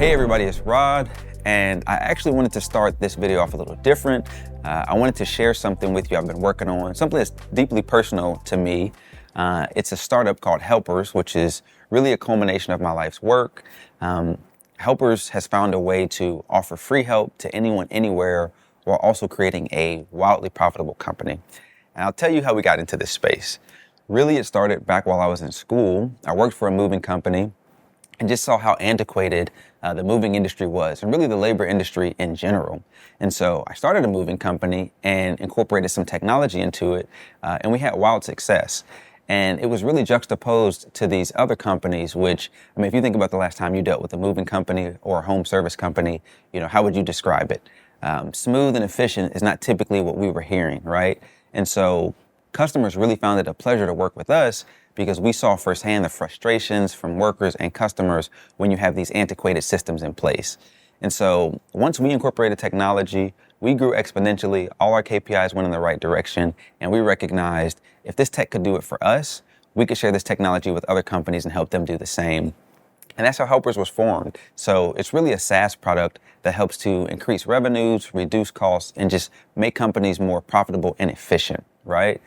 Hey everybody, it's Rod, and I actually wanted to start this video off a little different. I wanted to share something with you I've been working on, something that's deeply personal to me. It's a startup called Helpers, which is really a culmination of my life's work. Helpers has found a way to offer free help to anyone, anywhere, while also creating a wildly profitable company. And I'll tell you how we got into this space. Really, it started back while I was in school. I worked for a moving company and just saw how antiquated the moving industry was, and really the labor industry in general. And so I started a moving company and incorporated some technology into it, and we had wild success. And it was really juxtaposed to these other companies, which, I mean, if you think about the last time you dealt with a moving company or a home service company, how would you describe it? Smooth and efficient is not typically what we were hearing, right? And so customers really found it a pleasure to work with us because we saw firsthand the frustrations from workers and customers when you have these antiquated systems in place. And so once we incorporated technology, we grew exponentially, all our KPIs went in the right direction, and we recognized if this tech could do it for us, we could share this technology with other companies and help them do the same. And that's how Helpers was formed. So it's really a SaaS product that helps to increase revenues, reduce costs, and just make companies more profitable and efficient, right?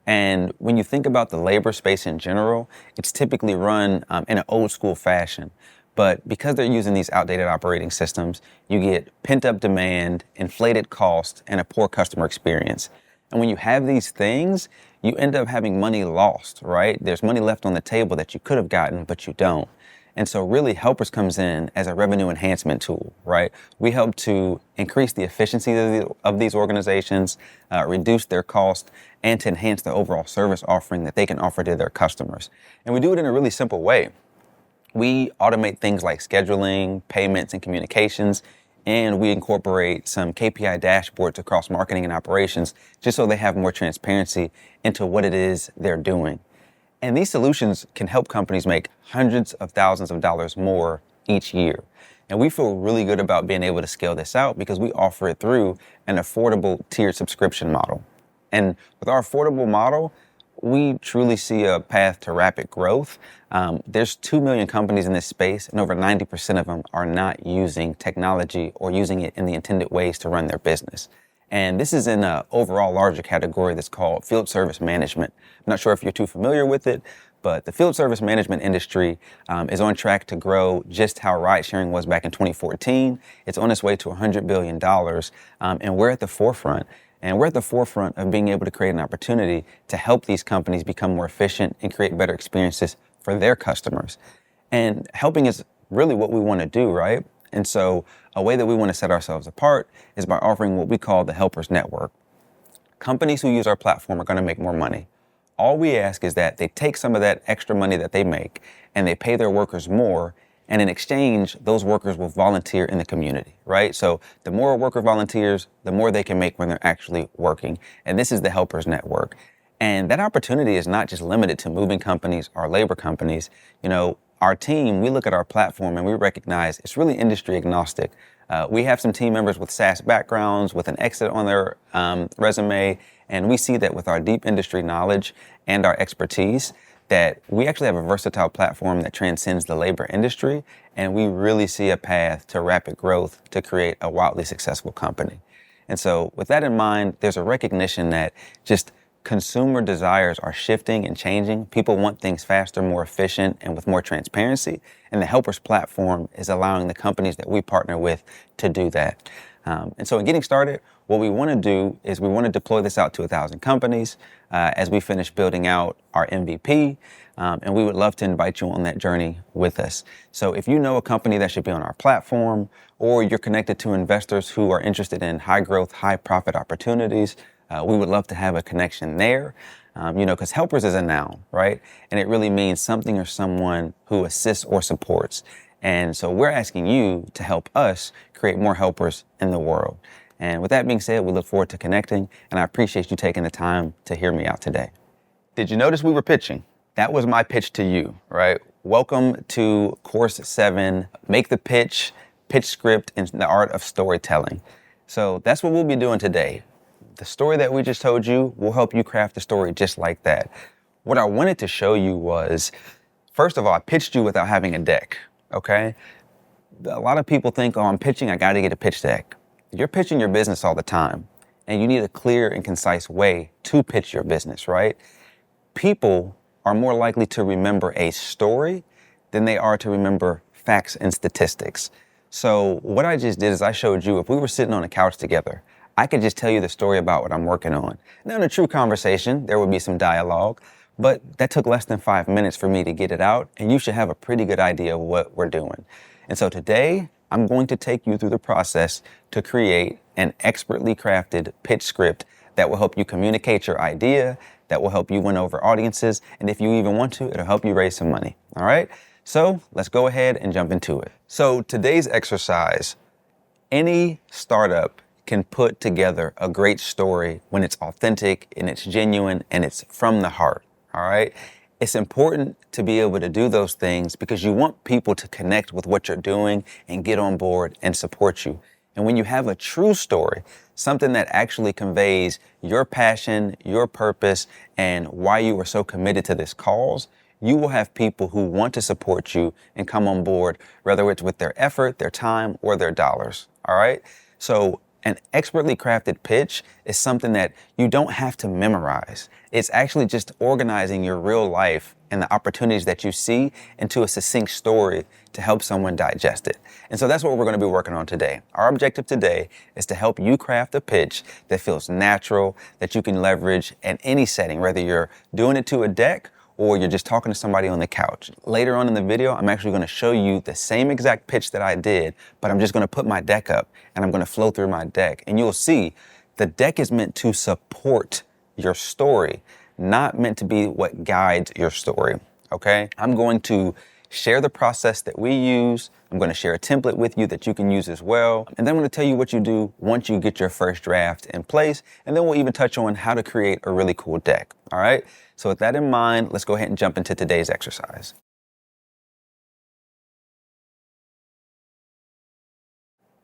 And when you think about the labor space in general, it's typically run in an old school fashion. But because they're using these outdated operating systems, you get pent up demand, inflated cost, and a poor customer experience. And when you have these things, you end up having money lost, right? There's money left on the table that you could have gotten, but you don't. And so really Helpers comes in as a revenue enhancement tool, right? We help to increase the efficiency of these organizations, reduce their cost, and to enhance the overall service offering that they can offer to their customers. And we do it in a really simple way. We automate things like scheduling, payments, and communications, and we incorporate some KPI dashboards across marketing and operations just so they have more transparency into what it is they're doing. And these solutions can help companies make hundreds of thousands of dollars more each year. And we feel really good about being able to scale this out because we offer it through an affordable tiered subscription model. And with our affordable model, we truly see a path to rapid growth. There's 2 million companies in this space, and over 90% of them are not using technology or using it in the intended ways to run their business. And this is in an overall larger category that's called field service management. I'm not sure if you're too familiar with it, but the field service management industry is on track to grow just how ride sharing was back in 2014. It's on its way to $100 billion, and we're at the forefront. And we're at the forefront of being able to create an opportunity to help these companies become more efficient and create better experiences for their customers. And helping is really what we want to do, right? And so a way that we want to set ourselves apart is by offering what we call the Helpers Network. Companies who use our platform are going to make more money. All we ask is that they take some of that extra money that they make and they pay their workers more, and in exchange, those workers will volunteer in the community, right? So the more a worker volunteers, the more they can make when they're actually working. And this is the Helpers Network. And that opportunity is not just limited to moving companies or labor companies. Our team, we look at our platform and we recognize it's really industry agnostic. We have some team members with SaaS backgrounds, with an exit on their resume, and we see that with our deep industry knowledge and our expertise, that we actually have a versatile platform that transcends the labor industry, and we really see a path to rapid growth to create a wildly successful company. And so with that in mind, there's a recognition that just consumer desires are shifting and changing. People want things faster, more efficient, and with more transparency. And the Helpers platform is allowing the companies that we partner with to do that. And so in getting started, what we want to do is we want to deploy this out to 1,000 companies as we finish building out our MVP. And we would love to invite you on that journey with us. So if you know a company that should be on our platform, or you're connected to investors who are interested in high growth, high profit opportunities, we would love to have a connection there, because Helpers is a noun, right? And it really means something or someone who assists or supports. And so we're asking you to help us create more helpers in the world. And with that being said, we look forward to connecting, and I appreciate you taking the time to hear me out today. Did you notice we were pitching? That was my pitch to you, right? Welcome to Course 7, Make the Pitch, Pitch Script, and the Art of Storytelling. So that's what we'll be doing today. The story that we just told you will help you craft a story just like that. What I wanted to show you was, first of all, I pitched you without having a deck, okay? A lot of people think, oh, I'm pitching, I got to get a pitch deck. You're pitching your business all the time, and you need a clear and concise way to pitch your business, right? People are more likely to remember a story than they are to remember facts and statistics. So what I just did is I showed you, if we were sitting on a couch together, I could just tell you the story about what I'm working on. Now, in a true conversation, there would be some dialogue, but that took less than 5 minutes for me to get it out, and you should have a pretty good idea of what we're doing. And so today, I'm going to take you through the process to create an expertly crafted pitch script that will help you communicate your idea, that will help you win over audiences, and if you even want to, it'll help you raise some money, all right? So let's go ahead and jump into it. So today's exercise, any startup can put together a great story when it's authentic and it's genuine and it's from the heart, all right? It's important to be able to do those things because you want people to connect with what you're doing and get on board and support you. And when you have a true story, something that actually conveys your passion, your purpose, and why you are so committed to this cause, you will have people who want to support you and come on board, whether it's with their effort, their time, or their dollars, all right? So an expertly crafted pitch is something that you don't have to memorize. It's actually just organizing your real life and the opportunities that you see into a succinct story to help someone digest it. And so that's what we're going to be working on today. Our objective today is to help you craft a pitch that feels natural, that you can leverage in any setting, whether you're doing it to a deck or you're just talking to somebody on the couch. Later on in the video, I'm actually going to show you the same exact pitch that I did, but I'm just going to put my deck up and I'm going to flow through my deck. And you'll see the deck is meant to support your story, not meant to be what guides your story, okay? I'm going to share the process that we use. I'm going to share a template with you that you can use as well. And then I'm going to tell you what you do once you get your first draft in place. And then we'll even touch on how to create a really cool deck, all right? So with that in mind, let's go ahead and jump into today's exercise.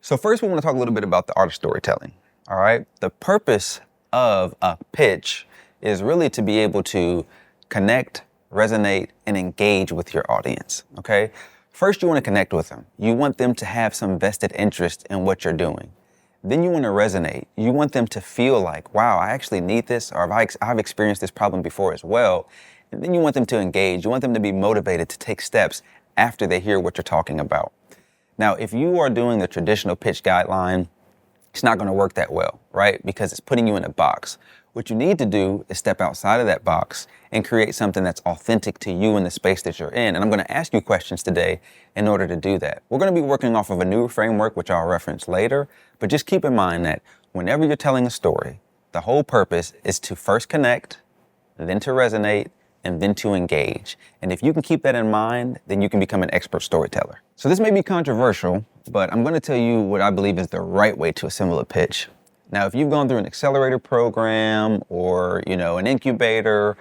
So first we want to talk a little bit about the art of storytelling, all right? The purpose of a pitch is really to be able to connect, resonate, and engage with your audience, okay? First, you want to connect with them. You want them to have some vested interest in what you're doing. Then you want to resonate. You want them to feel like, wow, I actually need this, or I've experienced this problem before as well. And then you want them to engage. You want them to be motivated to take steps after they hear what you're talking about. Now, if you are doing the traditional pitch guideline, it's not going to work that well, right? Because it's putting you in a box. What you need to do is step outside of that box and create something that's authentic to you in the space that you're in. And I'm going to ask you questions today in order to do that. We're going to be working off of a new framework, which I'll reference later. But just keep in mind that whenever you're telling a story, the whole purpose is to first connect, then to resonate, and then to engage. And if you can keep that in mind, then you can become an expert storyteller. So this may be controversial, but I'm going to tell you what I believe is the right way to assemble a pitch. Now, if you've gone through an accelerator program or, an incubator,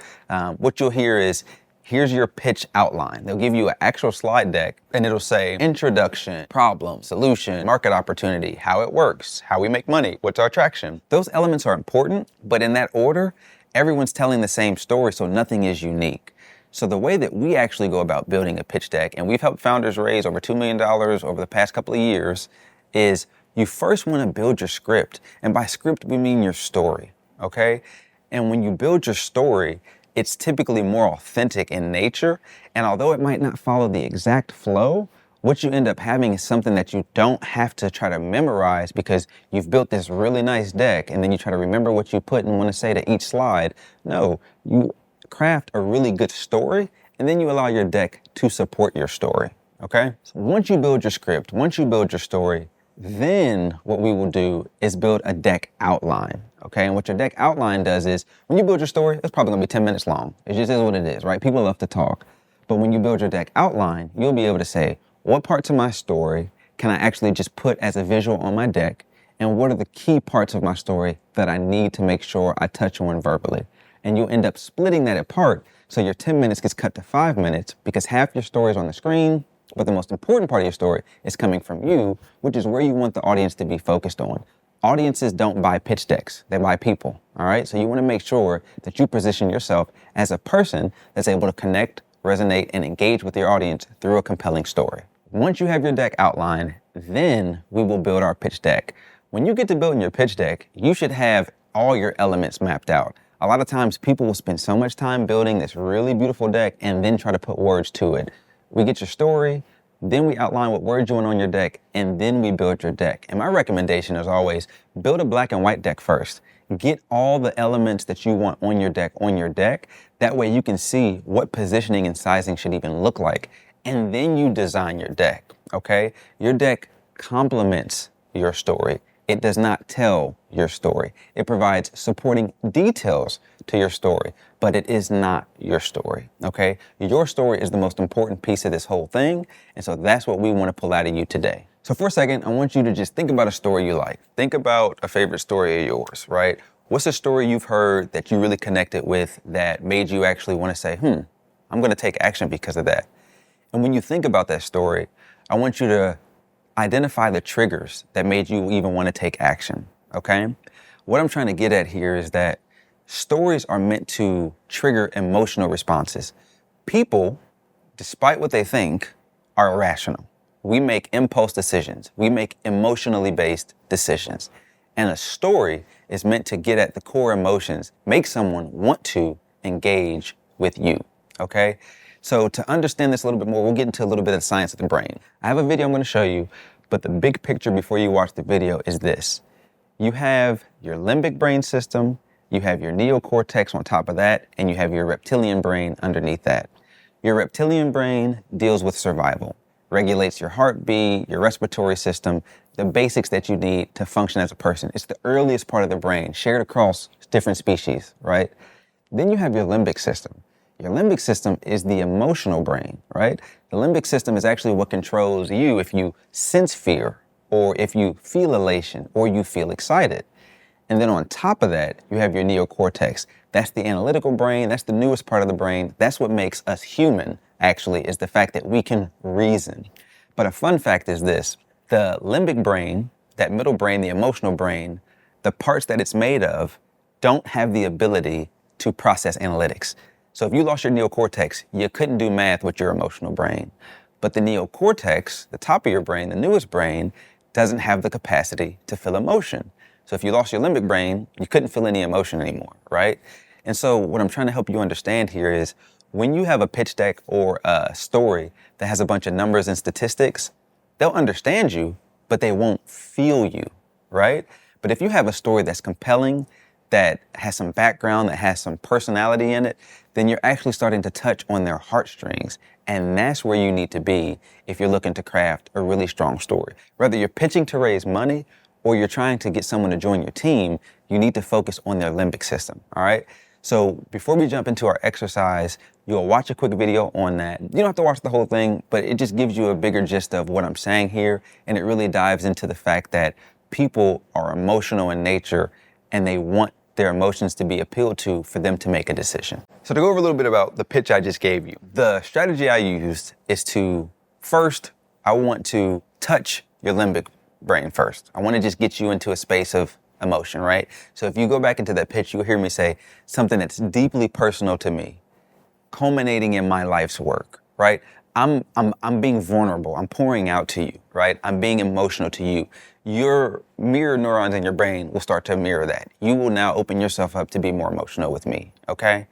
what you'll hear is, here's your pitch outline. They'll give you an actual slide deck and it'll say introduction, problem, solution, market opportunity, how it works, how we make money, what's our traction. Those elements are important, but in that order, everyone's telling the same story, so nothing is unique. So the way that we actually go about building a pitch deck, and we've helped founders raise over $2 million over the past couple of years, is you first want to build your script. And by script, we mean your story, okay? And when you build your story, it's typically more authentic in nature. And although it might not follow the exact flow, what you end up having is something that you don't have to try to memorize because you've built this really nice deck and then you try to remember what you put and want to say to each slide. No, you craft a really good story and then you allow your deck to support your story, okay? So once you build your script, once you build your story, then what we will do is build a deck outline, okay? And what your deck outline does is, when you build your story, it's probably gonna be 10 minutes long. It just is what it is, right? People love to talk. But when you build your deck outline, you'll be able to say, what parts of my story can I actually just put as a visual on my deck? And what are the key parts of my story that I need to make sure I touch on verbally? And you'll end up splitting that apart so your 10 minutes gets cut to 5 minutes because half your story is on the screen, but the most important part of your story is coming from you, which is where you want the audience to be focused on. Audiences don't buy pitch decks, they buy people, all right? So you want to make sure that you position yourself as a person that's able to connect, resonate, and engage with your audience through a compelling story. Once you have your deck outlined, then we will build our pitch deck. When you get to building your pitch deck, you should have all your elements mapped out. A lot of times people will spend so much time building this really beautiful deck and then try to put words to it. We get your story, then we outline what words you want on your deck, and then we build your deck. And my recommendation is always build a black and white deck first. Get all the elements that you want on your deck. That way you can see what positioning and sizing should even look like. And then you design your deck, okay? Your deck complements your story. It does not tell your story. It provides supporting details to your story, but it is not your story, okay? Your story is the most important piece of this whole thing, and so that's what we want to pull out of you today. So for a second, I want you to just think about a story you like. Think about a favorite story of yours, right? What's a story you've heard that you really connected with that made you actually want to say, I'm going to take action because of that? And when you think about that story, I want you to identify the triggers that made you even want to take action, okay? What I'm trying to get at here is that stories are meant to trigger emotional responses. People, despite what they think, are irrational. We make impulse decisions. We make emotionally based decisions. And a story is meant to get at the core emotions, make someone want to engage with you, okay? So to understand this a little bit more, we'll get into a little bit of the science of the brain. I have a video I'm going to show you, but the big picture before you watch the video is this. You have your limbic brain system, you have your neocortex on top of that, and you have your reptilian brain underneath that. Your reptilian brain deals with survival, regulates your heartbeat, your respiratory system, the basics that you need to function as a person. It's the earliest part of the brain, shared across different species, right? Then you have your limbic system. Your limbic system is the emotional brain, right? The limbic system is actually what controls you if you sense fear, or if you feel elation, or you feel excited. And then on top of that, you have your neocortex. That's the analytical brain. That's the newest part of the brain. That's what makes us human, actually, is the fact that we can reason. But a fun fact is this. The limbic brain, that middle brain, the emotional brain, the parts that it's made of don't have the ability to process analytics. So if you lost your neocortex, you couldn't do math with your emotional brain. But the neocortex, the top of your brain, the newest brain, doesn't have the capacity to feel emotion. So if you lost your limbic brain, you couldn't feel any emotion anymore, right? And so what I'm trying to help you understand here is when you have a pitch deck or a story that has a bunch of numbers and statistics, they'll understand you, but they won't feel you, right? But if you have a story that's compelling, that has some background, that has some personality in it, then you're actually starting to touch on their heartstrings. And that's where you need to be if you're looking to craft a really strong story. Whether you're pitching to raise money or you're trying to get someone to join your team, you need to focus on their limbic system, all right? So before we jump into our exercise, you'll watch a quick video on that. You don't have to watch the whole thing, but it just gives you a bigger gist of what I'm saying here. And it really dives into the fact that people are emotional in nature and they want their emotions to be appealed to for them to make a decision. So to go over a little bit about the pitch I just gave you, the strategy I used is to first, I want to touch your limbic brain first. I want to just get you into a space of emotion, right? So if you go back into that pitch, you'll hear me say something that's deeply personal to me, culminating in my life's work, right? I'm being vulnerable. I'm pouring out to you, right? I'm being emotional to you. Your mirror neurons in your brain will start to mirror that. You will now open yourself up to be more emotional with me, okay?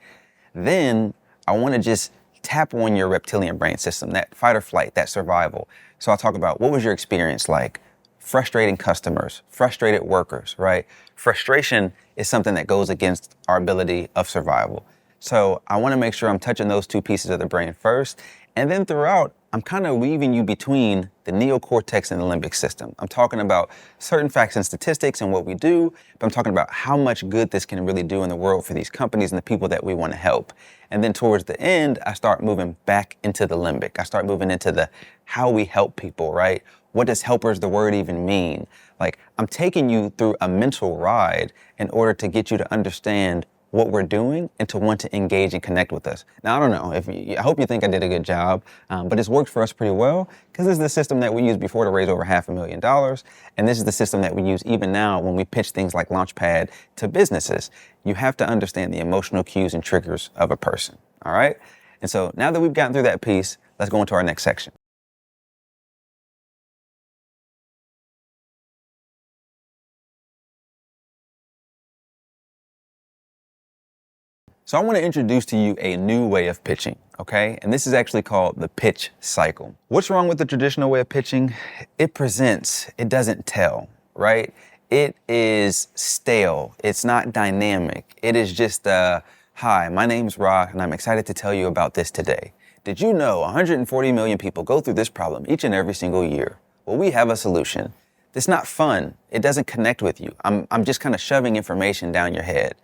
Then I want to just tap on your reptilian brain system, that fight or flight, that survival. So I'll talk about what was your experience like? Frustrating customers, frustrated workers, right? Frustration is something that goes against our ability of survival. So I want to make sure I'm touching those two pieces of the brain first. And then throughout, I'm kind of weaving you between the neocortex and the limbic system. I'm talking about certain facts and statistics and what we do, but I'm talking about how much good this can really do in the world for these companies and the people that we want to help. And then towards the end, I start moving back into the limbic. I start moving into the how we help people, right? What does helpers, the word, even mean? Like, I'm taking you through a mental ride in order to get you to understand what we're doing and to want to engage and connect with us. Now, I don't know, I hope you think I did a good job, but it's worked for us pretty well because this is the system that we used before to raise over $500,000. And this is the system that we use even now when we pitch things like LaunchPad to businesses. You have to understand the emotional cues and triggers of a person, all right? And so now that we've gotten through that piece, let's go into our next section. So I want to introduce to you a new way of pitching, okay? And this is actually called the pitch cycle. What's wrong with the traditional way of pitching? It presents, it doesn't tell, right? It is stale. It's not dynamic. It is just, hi, my name's Ra, and I'm excited to tell you about this today. Did you know 140 million people go through this problem each and every single year? Well, we have a solution. It's not fun. It doesn't connect with you. I'm just kind of shoving information down your head.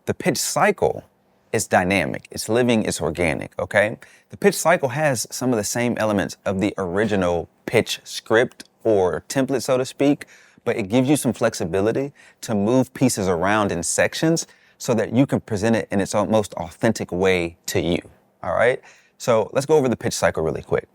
The pitch cycle is dynamic. It's living. It's organic, okay? The pitch cycle has some of the same elements of the original pitch script or template, so to speak, but it gives you some flexibility to move pieces around in sections so that you can present it in its most authentic way to you, all right? So let's go over the pitch cycle really quick.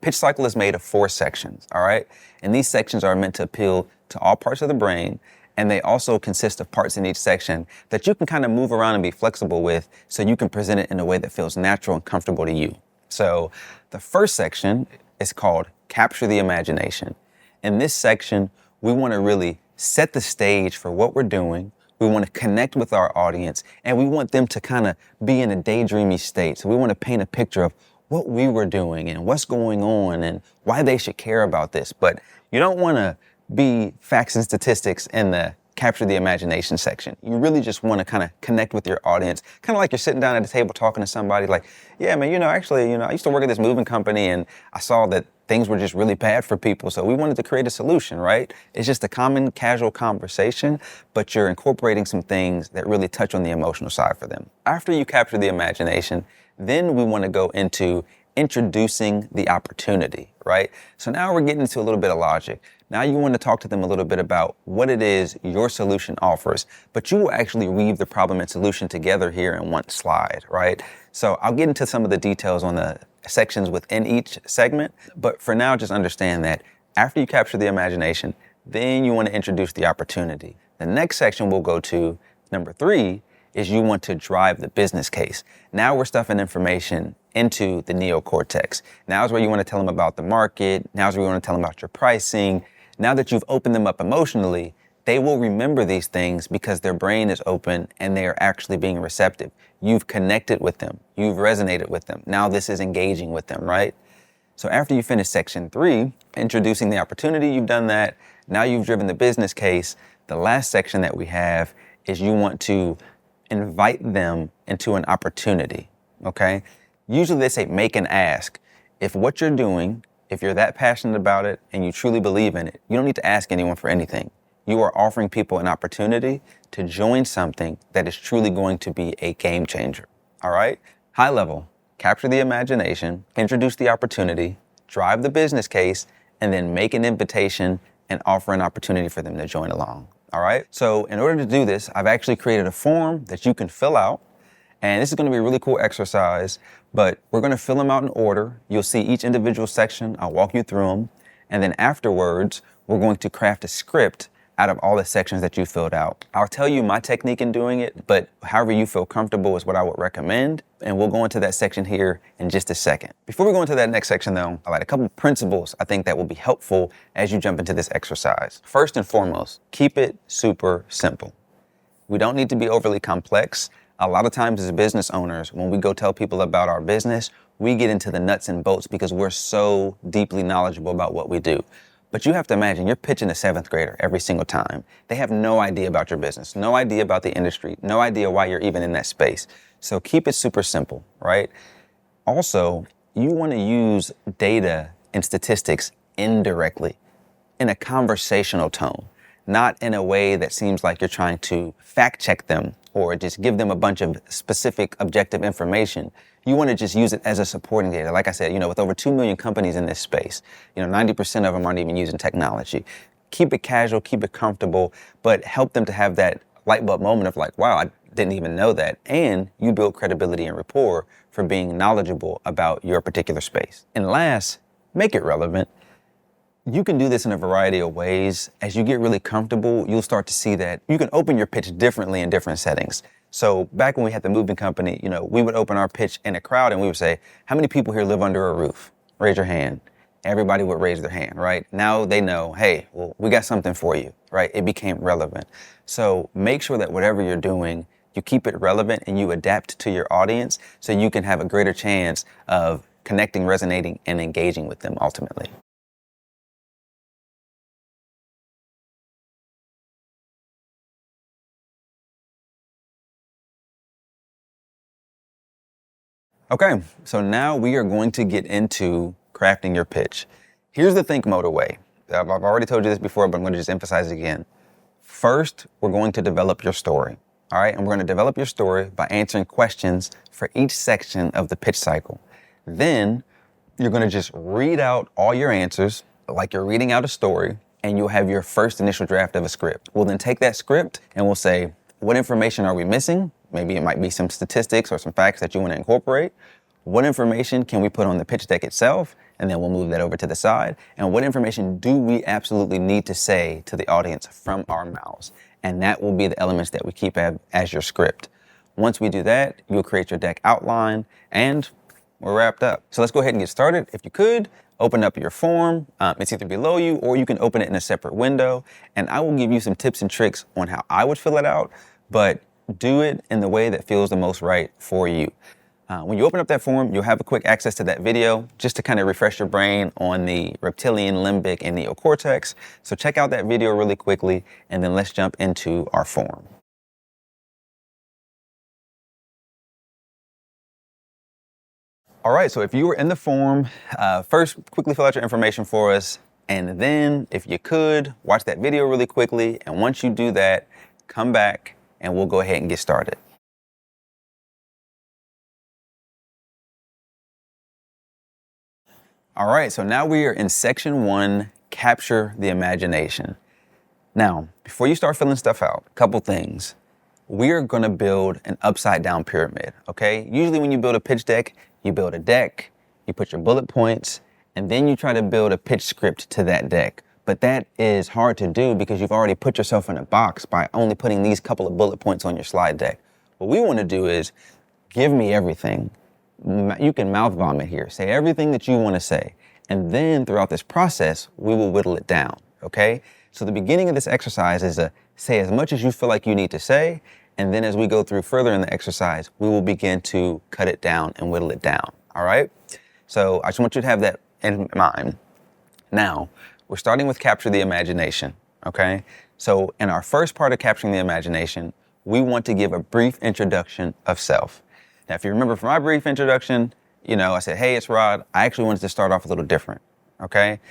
Pitch cycle is made of 4 sections, all right? And these sections are meant to appeal to all parts of the brain, and they also consist of parts in each section that you can kind of move around and be flexible with so you can present it in a way that feels natural and comfortable to you. So the first section is called Capture the Imagination. In this section, we want to really set the stage for what we're doing. We want to connect with our audience, and we want them to kind of be in a daydreamy state. So we want to paint a picture of what we were doing and what's going on and why they should care about this. But you don't want to be facts and statistics in the capture the imagination section. You really just want to kind of connect with your audience, kind of like you're sitting down at a table talking to somebody like, yeah, man, actually, I used to work at this moving company and I saw that things were just really bad for people. So we wanted to create a solution, right? It's just a common casual conversation, but you're incorporating some things that really touch on the emotional side for them. After you capture the imagination, then we want to go into introducing the opportunity, right? So now we're getting into a little bit of logic. Now you want to talk to them a little bit about what it is your solution offers, but you will actually weave the problem and solution together here in one slide, right? So I'll get into some of the details on the sections within each segment, but for now, just understand that after you capture the imagination, then you want to introduce the opportunity. The next section we'll go to, number 3, is you want to drive the business case. Now we're stuffing information into the neocortex. Now is where you want to tell them about the market. Now is where you want to tell them about your pricing. Now that you've opened them up emotionally, they will remember these things because their brain is open and they are actually being receptive. You've connected with them. You've resonated with them. Now this is engaging with them, right? So after you finish section 3, introducing the opportunity, you've done that. Now you've driven the business case. The last section that we have is you want to invite them into an opportunity, okay? Usually they say make an ask. If what you're doing, if you're that passionate about it and you truly believe in it, you don't need to ask anyone for anything. You are offering people an opportunity to join something that is truly going to be a game changer, all right? High level, capture the imagination, introduce the opportunity, drive the business case, and then make an invitation and offer an opportunity for them to join along. All right, so in order to do this, I've actually created a form that you can fill out. And this is going to be a really cool exercise, but we're going to fill them out in order. You'll see each individual section. I'll walk you through them. And then afterwards, we're going to craft a script out of all the sections that you filled out. I'll tell you my technique in doing it, but however you feel comfortable is what I would recommend. And we'll go into that section here in just a second. Before we go into that next section though, I like a couple principles I think that will be helpful as you jump into this exercise. First and foremost, keep it super simple. We don't need to be overly complex. A lot of times as business owners, when we go tell people about our business, we get into the nuts and bolts because we're so deeply knowledgeable about what we do. But you have to imagine you're pitching a 7th grader every single time. They have no idea about your business, no idea about the industry, no idea why you're even in that space. So keep it super simple, right? Also, you want to use data and statistics indirectly in a conversational tone, not in a way that seems like you're trying to fact check them or just give them a bunch of specific objective information. You want to just use it as a supporting data. Like I said, with over 2 million companies in this space, 90% of them aren't even using technology. Keep it casual, keep it comfortable, but help them to have that light bulb moment of like, wow, I didn't even know that. And you build credibility and rapport for being knowledgeable about your particular space. And last, make it relevant. You can do this in a variety of ways. As you get really comfortable, you'll start to see that you can open your pitch differently in different settings. So back when we had the moving company, we would open our pitch in a crowd and we would say, how many people here live under a roof? Raise your hand. Everybody would raise their hand, right? Now they know, hey, well, we got something for you, right? It became relevant. So make sure that whatever you're doing you keep it relevant, and you adapt to your audience so you can have a greater chance of connecting, resonating, and engaging with them ultimately. Okay, so now we are going to get into crafting your pitch. Here's the think mode way. I've already told you this before, but I'm going to just emphasize it again. First, we're going to develop your story. All right, and we're going to develop your story by answering questions for each section of the pitch cycle. Then you're going to just read out all your answers like you're reading out a story, and you'll have your first initial draft of a script. We'll then take that script and we'll say, what information are we missing? Maybe it might be some statistics or some facts that you want to incorporate. What information can we put on the pitch deck itself? And then we'll move that over to the side. And what information do we absolutely need to say to the audience from our mouths? And that will be the elements that we keep as your script. Once we do that, you'll create your deck outline and we're wrapped up. So let's go ahead and get started. If you could, open up your form. It's either below you or you can open it in a separate window. And I will give you some tips and tricks on how I would fill it out, but do it in the way that feels the most right for you. When you open up that form, you'll have a quick access to that video just to kind of refresh your brain on the reptilian, limbic, and neocortex. So check out that video really quickly, and then let's jump into our form. All right, so if you were in the form, first quickly fill out your information for us, and then if you could, watch that video really quickly, and once you do that, come back and we'll go ahead and get started. All right, so now we are in section 1, capture the imagination. Now, before you start filling stuff out, a couple things. We are gonna build an upside down pyramid, okay? Usually when you build a pitch deck, you build a deck, you put your bullet points, and then you try to build a pitch script to that deck. But that is hard to do because you've already put yourself in a box by only putting these couple of bullet points on your slide deck. What we wanna do is give me everything. You can mouth vomit here. Say everything that you want to say. And then throughout this process, we will whittle it down, okay? So the beginning of this exercise is to say as much as you feel like you need to say. And then as we go through further in the exercise, we will begin to cut it down and whittle it down, all right? So I just want you to have that in mind. Now, we're starting with capture the imagination, okay? So in our first part of capturing the imagination, we want to give a brief introduction of self. Now, if you remember from my brief introduction, I said, hey, it's Rod. I actually wanted to start off a little different, okay?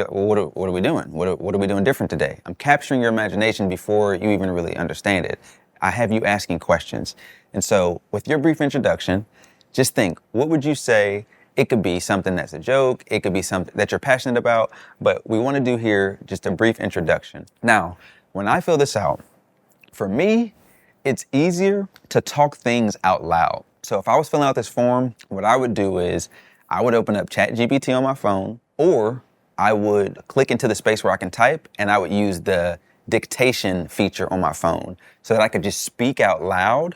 What are we doing? What are we doing different today? I'm capturing your imagination before you even really understand it. I have you asking questions. And so with your brief introduction, just think, what would you say? It could be something that's a joke. It could be something that you're passionate about. But we want to do here just a brief introduction. Now, when I fill this out, for me, it's easier to talk things out loud. So if I was filling out this form, what I would do is I would open up ChatGPT on my phone, or I would click into the space where I can type, and I would use the dictation feature on my phone so that I could just speak out loud,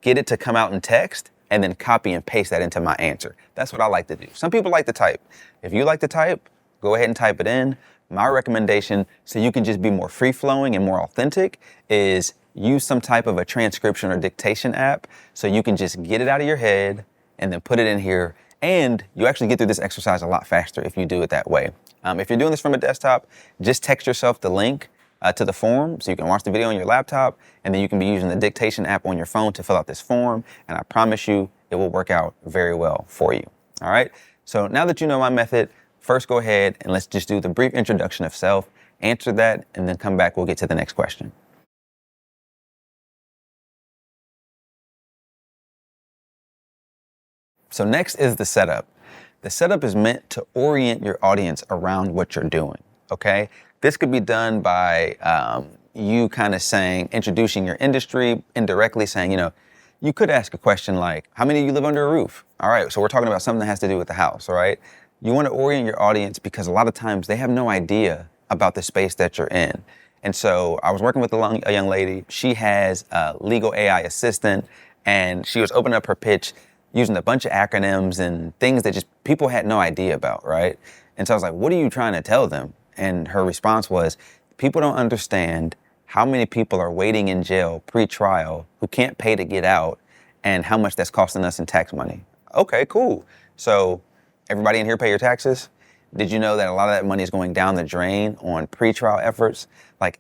get it to come out in text, and then copy and paste that into my answer. That's what I like to do. Some people like to type. If you like to type, go ahead and type it in. My recommendation, so you can just be more free-flowing and more authentic, is use some type of a transcription or dictation app so you can just get it out of your head and then put it in here. And you actually get through this exercise a lot faster if you do it that way. If you're doing this from a desktop, just text yourself the link to the form so you can watch the video on your laptop, and then you can be using the dictation app on your phone to fill out this form. And I promise you, it will work out very well for you. All right. So now that you know my method, first go ahead and let's just do the brief introduction of self, answer that, and then come back. We'll get to the next question. So next is the setup. The setup is meant to orient your audience around what you're doing, okay? This could be done by you kind of introducing your industry, indirectly saying, you could ask a question like, how many of you live under a roof? All right, so we're talking about something that has to do with the house, all right? You want to orient your audience because a lot of times they have no idea about the space that you're in. And so I was working with a young lady. She has a legal AI assistant, and she was opening up her pitch using a bunch of acronyms and things that just people had no idea about, right? And so I was like, what are you trying to tell them? And her response was, people don't understand how many people are waiting in jail pre-trial who can't pay to get out and how much that's costing us in tax money. Okay, cool. So everybody in here pay your taxes? Did you know that a lot of that money is going down the drain on pre-trial efforts?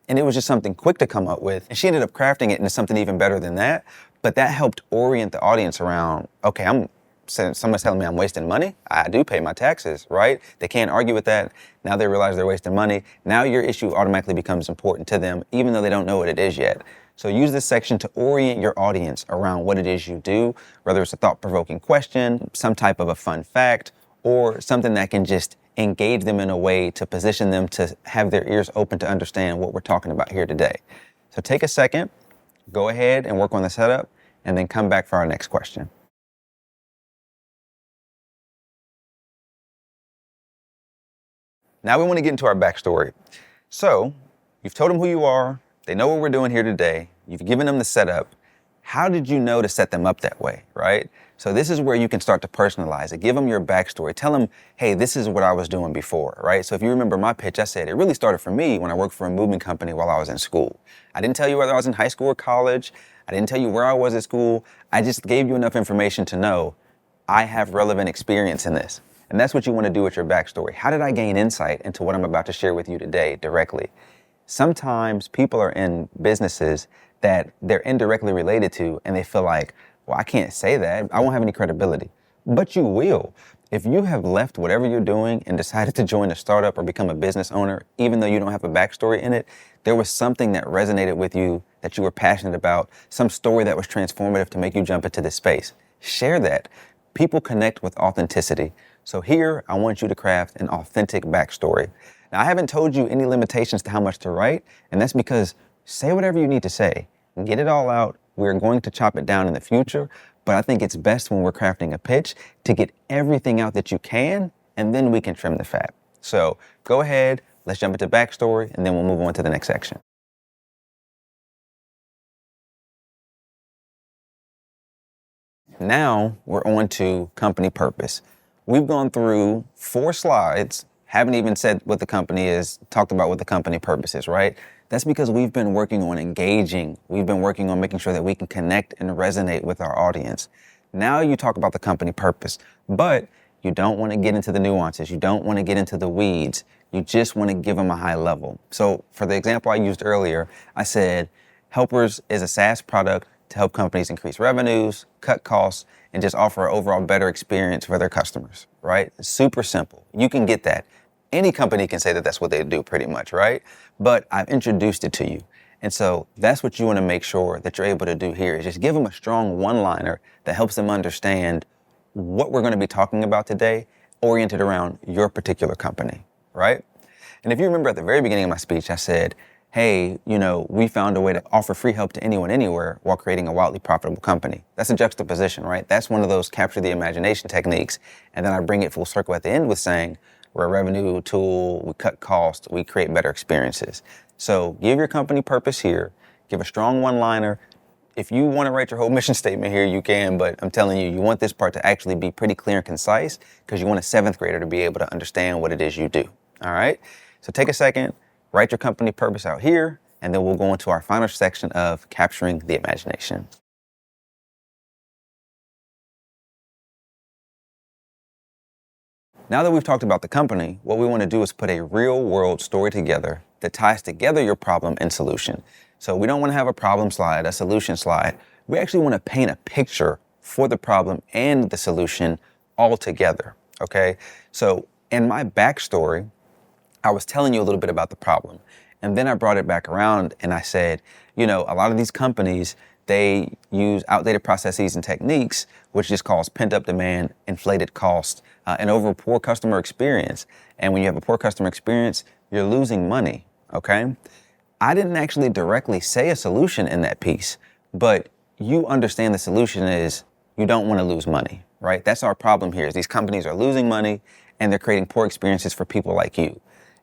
And it was just something quick to come up with. And she ended up crafting it into something even better than that. But that helped orient the audience around, okay, someone's telling me I'm wasting money. I do pay my taxes, right? They can't argue with that. Now they realize they're wasting money. Now your issue automatically becomes important to them, even though they don't know what it is yet. So use this section to orient your audience around what it is you do, whether it's a thought-provoking question, some type of a fun fact, or something that can just engage them in a way to position them to have their ears open to understand what we're talking about here today. So take a second, go ahead and work on the setup, and then come back for our next question. Now we want to get into our backstory. So you've told them who you are. They know what we're doing here today. You've given them the setup. How did you know to set them up that way, right? So this is where you can start to personalize it. Give them your backstory. Tell them, hey, this is what I was doing before, right? So if you remember my pitch, I said it really started for me when I worked for a moving company while I was in school. I didn't tell you whether I was in high school or college. I didn't tell you where I was at school. I just gave you enough information to know I have relevant experience in this. And that's what you want to do with your backstory. How did I gain insight into what I'm about to share with you today directly? Sometimes people are in businesses that they're indirectly related to and they feel like, well, I can't say that. I won't have any credibility. But you will. If you have left whatever you're doing and decided to join a startup or become a business owner, even though you don't have a backstory in it, there was something that resonated with you that you were passionate about, some story that was transformative to make you jump into this space. Share that. People connect with authenticity. So here, I want you to craft an authentic backstory. Now, I haven't told you any limitations to how much to write, and that's because say whatever you need to say. Get it all out. We're going to chop it down in the future, but I think it's best when we're crafting a pitch to get everything out that you can, and then we can trim the fat. So go ahead, let's jump into backstory, and then we'll move on to the next section. Now we're on to company purpose. We've gone through 4 slides, haven't even said what the company is, talked about what the company purpose is, right? That's because we've been working on engaging. We've been working on making sure that we can connect and resonate with our audience. Now you talk about the company purpose, but you don't want to get into the nuances. You don't want to get into the weeds. You just want to give them a high level. So for the example I used earlier, I said, Helpers is a SaaS product to help companies increase revenues, cut costs, and just offer an overall better experience for their customers, right? It's super simple. You can get that. Any company can say that that's what they do pretty much, right? But I've introduced it to you. And so that's what you want to make sure that you're able to do here is just give them a strong one-liner that helps them understand what we're going to be talking about today, oriented around your particular company, right? And if you remember at the very beginning of my speech, I said, hey, we found a way to offer free help to anyone, anywhere while creating a wildly profitable company. That's a juxtaposition, right? That's one of those capture the imagination techniques. And then I bring it full circle at the end with saying, we're a revenue tool, we cut costs, we create better experiences. So give your company purpose here, give a strong one-liner. If you want to write your whole mission statement here, you can, but I'm telling you, you want this part to actually be pretty clear and concise because you want a 7th grader to be able to understand what it is you do, all right? So take a second, write your company purpose out here, and then we'll go into our final section of capturing the imagination. Now that we've talked about the company, what we want to do is put a real-world story together that ties together your problem and solution. So we don't want to have a problem slide, a solution slide. We actually want to paint a picture for the problem and the solution all together, okay? So in my backstory, I was telling you a little bit about the problem. And then I brought it back around and I said, a lot of these companies, they use outdated processes and techniques, which just cause pent-up demand, inflated cost, and over poor customer experience. And when you have a poor customer experience, you're losing money, okay? I didn't actually directly say a solution in that piece, but you understand the solution is you don't want to lose money, right? That's our problem here is these companies are losing money and they're creating poor experiences for people like you.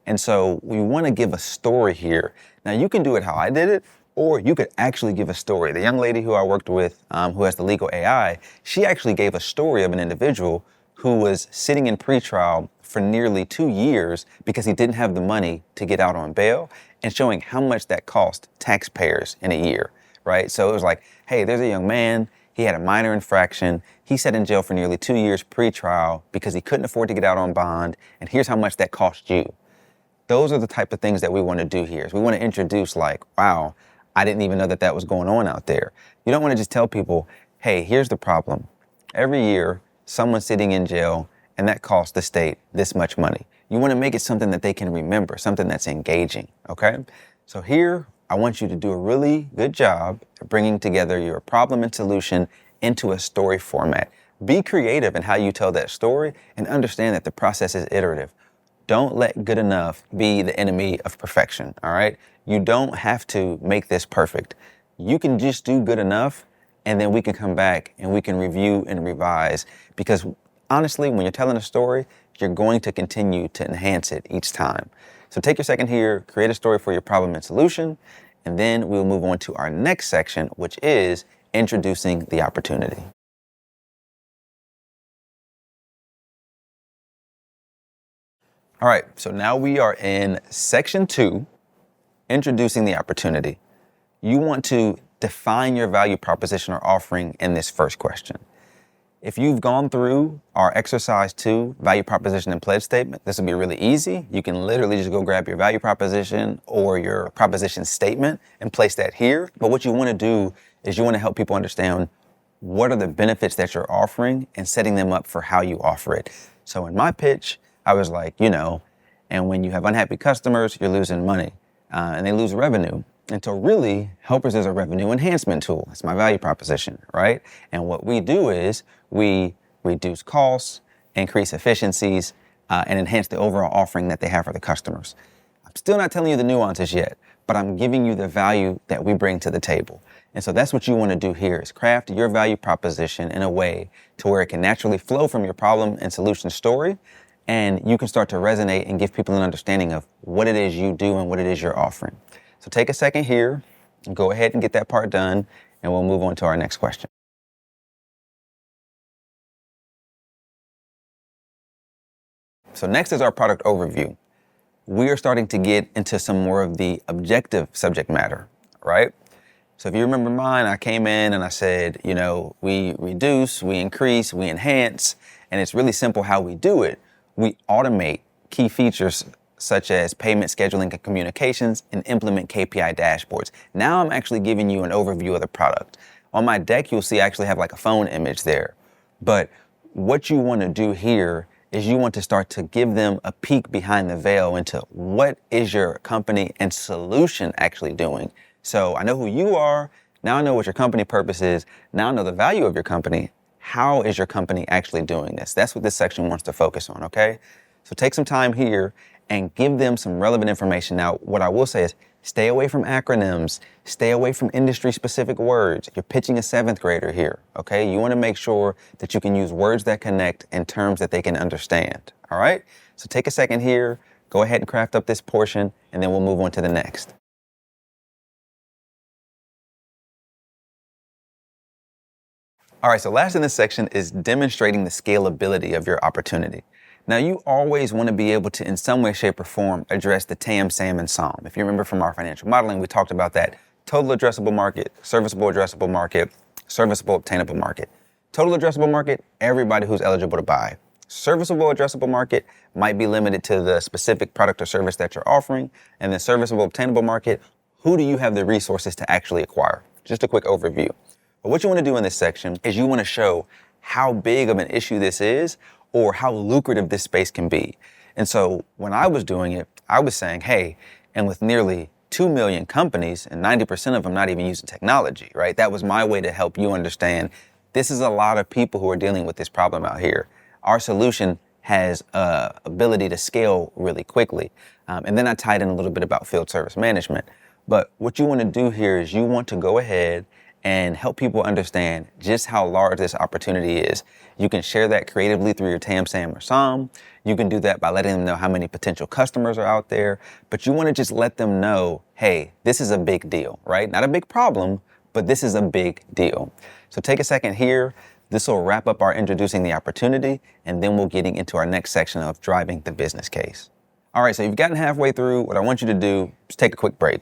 And so we want to give a story here. Now you can do it how I did it, or you could actually give a story. The young lady who I worked with, who has the legal AI, she actually gave a story of an individual who was sitting in pretrial for nearly 2 years because he didn't have the money to get out on bail. and showing how much that cost taxpayers in a year, right? So it was like, hey, there's a young man, he had a minor infraction, he sat in jail for nearly 2 years pre-trial because he couldn't afford to get out on bond, and here's how much that cost you. Those are the type of things that we want to do here. Is we want to introduce like, wow, I didn't even know that that was going on out there. You don't want to just tell people, hey, here's the problem. Every year, someone's sitting in jail and that costs the state this much money. You want to make it something that they can remember, something that's engaging, okay? So here, I want you to do a really good job of bringing together your problem and solution into a story format. Be creative in how you tell that story and understand that the process is iterative. Don't let good enough be the enemy of perfection, all right? You don't have to make this perfect. You can just do good enough, and then we can come back and we can review and revise, because honestly, when you're telling a story, you're going to continue to enhance it each time. So take your second here, create a story for your problem and solution, and then we'll move on to our next section, which is introducing the opportunity. All right, so now we are in section 2, introducing the opportunity. You want to define your value proposition or offering in this first question. If you've gone through our exercise 2, value proposition and pledge statement, this will be really easy. You can literally just go grab your value proposition or your proposition statement and place that here. But what you want to do is you want to help people understand what are the benefits that you're offering and setting them up for how you offer it. So in my pitch, I was like, and when you have unhappy customers, you're losing money and they lose revenue. And so really, Helpers is a revenue enhancement tool. That's my value proposition, right? And what we do is we reduce costs, increase efficiencies, and enhance the overall offering that they have for the customers. I'm still not telling you the nuances yet, but I'm giving you the value that we bring to the table. And so that's what you want to do here, is craft your value proposition in a way to where it can naturally flow from your problem and solution story, and you can start to resonate and give people an understanding of what it is you do and what it is you're offering. So take a second here, and go ahead and get that part done, and we'll move on to our next question. So next is our product overview. We are starting to get into some more of the objective subject matter, right? So if you remember mine, I came in and I said, we reduce, we increase, we enhance, and it's really simple how we do it. We automate key features such as payment scheduling and communications, and implement KPI dashboards. Now I'm actually giving you an overview of the product. On my deck, you'll see I actually have like a phone image there. But what you want to do here is you want to start to give them a peek behind the veil into what is your company and solution actually doing. So I know who you are. Now I know what your company purpose is. Now I know the value of your company. How is your company actually doing this? That's what this section wants to focus on, okay? So take some time here and give them some relevant information. Now, what I will say is stay away from acronyms, stay away from industry-specific words. You're pitching a 7th grader here, okay? You want to make sure that you can use words that connect and terms that they can understand, all right? So take a second here, go ahead and craft up this portion, and then we'll move on to the next. All right, so last in this section is demonstrating the scalability of your opportunity. Now, you always want to be able to, in some way, shape, or form, address the TAM, SAM, and SOM. If you remember from our financial modeling, we talked about that total addressable market, serviceable addressable market, serviceable obtainable market. Total addressable market, everybody who's eligible to buy. Serviceable addressable market might be limited to the specific product or service that you're offering. And then serviceable obtainable market, who do you have the resources to actually acquire? Just a quick overview. But what you want to do in this section is you want to show how big of an issue this is or how lucrative this space can be. And so when I was doing it, I was saying, hey, and with nearly 2 million companies and 90% of them not even using technology, right? That was my way to help you understand this is a lot of people who are dealing with this problem out here. Our solution has ability to scale really quickly. And then I tied in a little bit about field service management. But what you want to do here is you want to go ahead and help people understand just how large this opportunity is. You can share that creatively through your TAM, SAM, or SOM. You can do that by letting them know how many potential customers are out there. But you want to just let them know, hey, this is a big deal, right? Not a big problem, but this is a big deal. So take a second here. This will wrap up our introducing the opportunity, and then we'll getting into our next section of driving the business case. All right, so you've gotten halfway through. What I want you to do is take a quick break.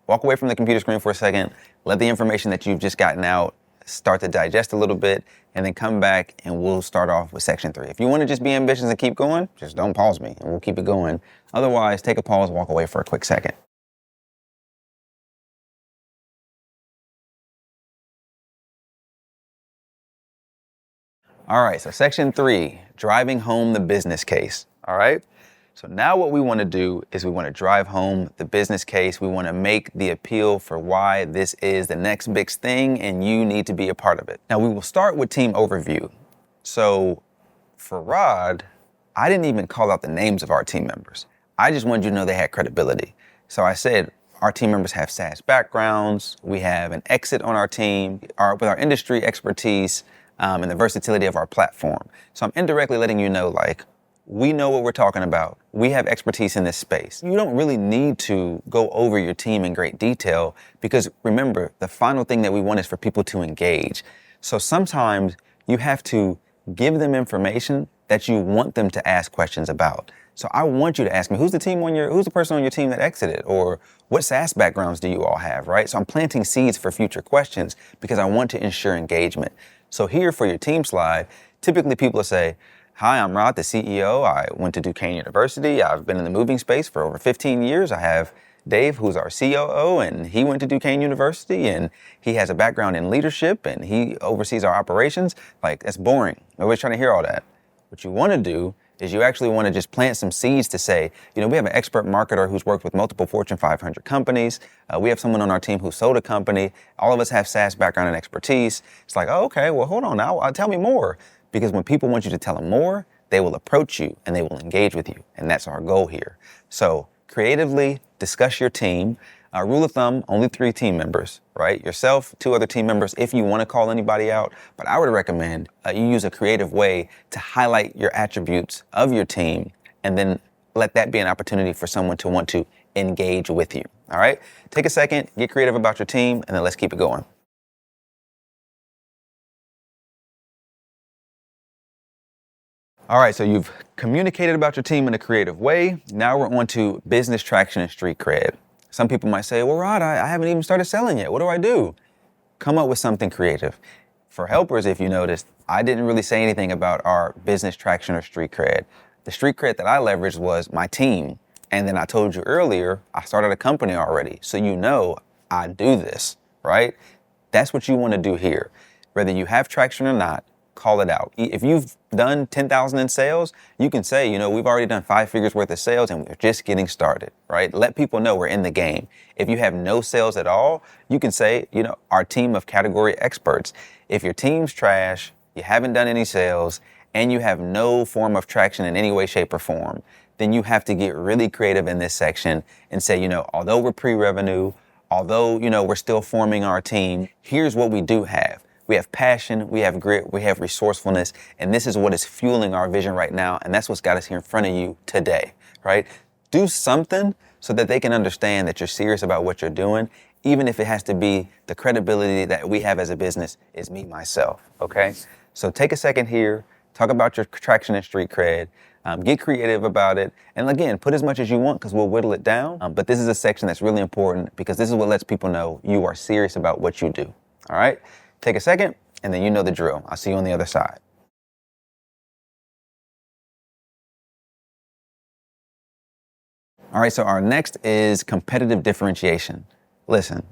Walk away from the computer screen for a second. Let the information that you've just gotten out start to digest a little bit, and then come back and we'll start off with section 3. If you want to just be ambitious and keep going, just don't pause me and we'll keep it going. Otherwise, take a pause, walk away for a quick second. All right, so section 3, driving home the business case. All right. So now what we want to do is we want to drive home the business case. We want to make the appeal for why this is the next big thing and you need to be a part of it. Now we will start with team overview. So for Rod, I didn't even call out the names of our team members. I just wanted you to know they had credibility. So I said, our team members have SaaS backgrounds. We have an exit on our team with our industry expertise and the versatility of our platform. So I'm indirectly letting you know, like, we know what we're talking about. We have expertise in this space. You don't really need to go over your team in great detail because remember, the final thing that we want is for people to engage. So sometimes you have to give them information that you want them to ask questions about. So I want you to ask me, who's the person on your team that exited? Or what SaaS backgrounds do you all have, right? So I'm planting seeds for future questions because I want to ensure engagement. So here for your team slide, typically people will say, hi, I'm Rod, the CEO. I went to Duquesne University. I've been in the moving space for over 15 years. I have Dave, who's our COO, and he went to Duquesne University, and he has a background in leadership, and he oversees our operations. Like, that's boring. Nobody's trying to hear all that. What you want to do is you actually want to just plant some seeds to say, we have an expert marketer who's worked with multiple Fortune 500 companies. We have someone on our team who sold a company. All of us have SaaS background and expertise. It's like, oh, okay, well, hold on now. Tell me more. Because when people want you to tell them more, they will approach you and they will engage with you. And that's our goal here. So creatively discuss your team. Rule of thumb, only 3 team members, right? Yourself, 2 other team members if you want to call anybody out. But I would recommend you use a creative way to highlight your attributes of your team and then let that be an opportunity for someone to want to engage with you. All right? Take a second, get creative about your team, and then let's keep it going. All right, so you've communicated about your team in a creative way. Now we're on to business traction and street cred. Some people might say, well, Rod, I haven't even started selling yet. What do I do? Come up with something creative. For helpers, if you noticed, I didn't really say anything about our business traction or street cred. The street cred that I leveraged was my team. And then I told you earlier, I started a company already. So I do this, right? That's what you want to do here. Whether you have traction or not, call it out. If you've done 10,000 in sales, you can say, we've already done 5 figures worth of sales and we're just getting started, right? Let people know we're in the game. If you have no sales at all, you can say, our team of category experts. If your team's trash, you haven't done any sales, and you have no form of traction in any way, shape, or form, then you have to get really creative in this section and say, although we're pre-revenue, although, we're still forming our team, here's what we do have. We have passion, we have grit, we have resourcefulness, and this is what is fueling our vision right now, and that's what's got us here in front of you today, right? Do something so that they can understand that you're serious about what you're doing, even if it has to be the credibility that we have as a business is me, myself, okay? So take a second here, talk about your traction and street cred, get creative about it, and again, put as much as you want because we'll whittle it down, but this is a section that's really important because this is what lets people know you are serious about what you do, all right? Take a second, and then you know the drill. I'll see you on the other side. All right, so our next is competitive differentiation. Listen,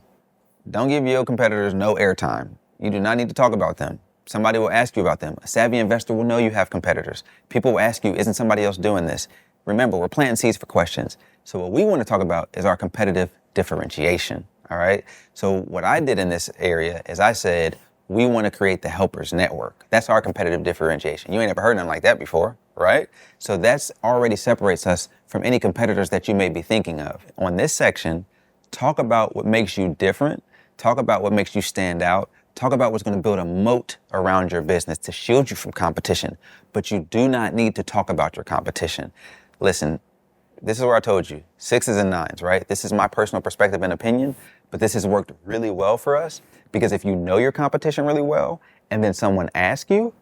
don't give your competitors no airtime. You do not need to talk about them. Somebody will ask you about them. A savvy investor will know you have competitors. People will ask you, isn't somebody else doing this? Remember, we're planting seeds for questions. So what we want to talk about is our competitive differentiation. All right. So what I did in this area is I said, we want to create the helpers network. That's our competitive differentiation. You ain't ever heard nothing like that before, right? So that's already separates us from any competitors that you may be thinking of. On this section, talk about what makes you different. Talk about what makes you stand out. Talk about what's going to build a moat around your business to shield you from competition. But you do not need to talk about your competition. Listen, this is where I told you, 6s and 9s, right? This is my personal perspective and opinion, but this has worked really well for us because if you know your competition really well and then someone asks you,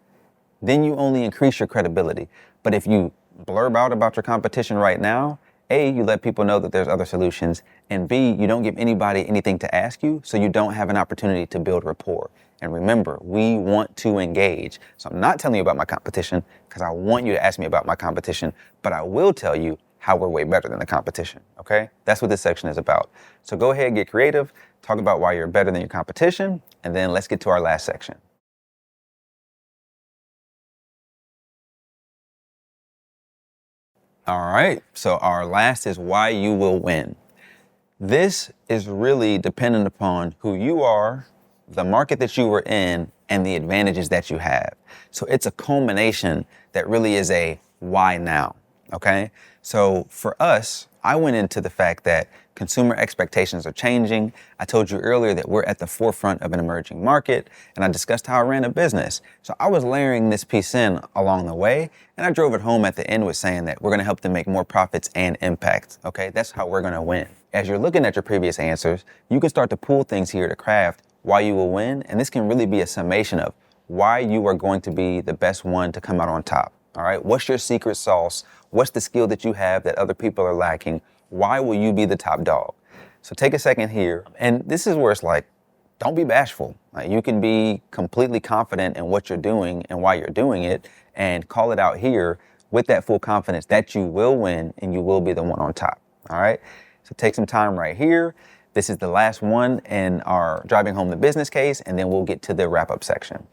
then you only increase your credibility. But if you blurb out about your competition right now, A, you let people know that there's other solutions, and B, you don't give anybody anything to ask you, so you don't have an opportunity to build rapport. And remember, we want to engage. So I'm not telling you about my competition because I want you to ask me about my competition, but I will tell you how we're way better than the competition, okay? That's what this section is about. So go ahead, get creative, talk about why you're better than your competition, and then let's get to our last section. All right, so our last is why you will win. This is really dependent upon who you are, the market that you were in, and the advantages that you have. So it's a culmination that really is a why now, okay? So for us, I went into the fact that consumer expectations are changing. I told you earlier that we're at the forefront of an emerging market, and I discussed how I ran a business. So I was layering this piece in along the way, and I drove it home at the end with saying that we're gonna help them make more profits and impact, okay? That's how we're gonna win. As you're looking at your previous answers, you can start to pull things here to craft why you will win, and this can really be a summation of why you are going to be the best one to come out on top. All right, what's your secret sauce? What's the skill that you have that other people are lacking? Why will you be the top dog? So take a second here, and this is where it's like, don't be bashful. Like, you can be completely confident in what you're doing and why you're doing it, and call it out here with that full confidence that you will win and you will be the one on top. All right, so take some time right here. This is the last one in our driving home the business case, and then we'll get to the wrap-up section.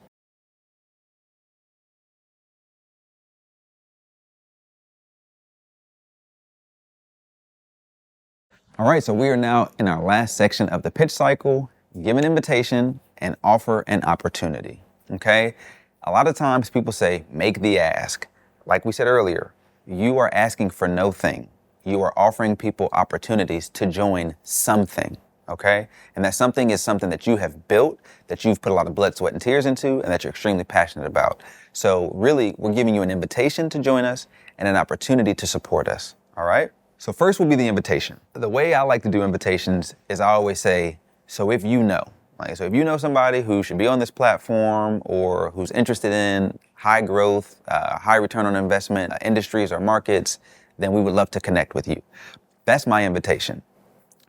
All right, so we are now in our last section of the pitch cycle, give an invitation and offer an opportunity, okay? A lot of times people say, make the ask. Like we said earlier, you are asking for no thing. You are offering people opportunities to join something, okay? And that something is something that you have built, that you've put a lot of blood, sweat, and tears into, and that you're extremely passionate about. So really, we're giving you an invitation to join us and an opportunity to support us, all right? So first will be the invitation. The way I like to do invitations is I always say, so if you know, so if you know somebody who should be on this platform or who's interested in high growth, high return on investment industries or markets, then we would love to connect with you. That's my invitation.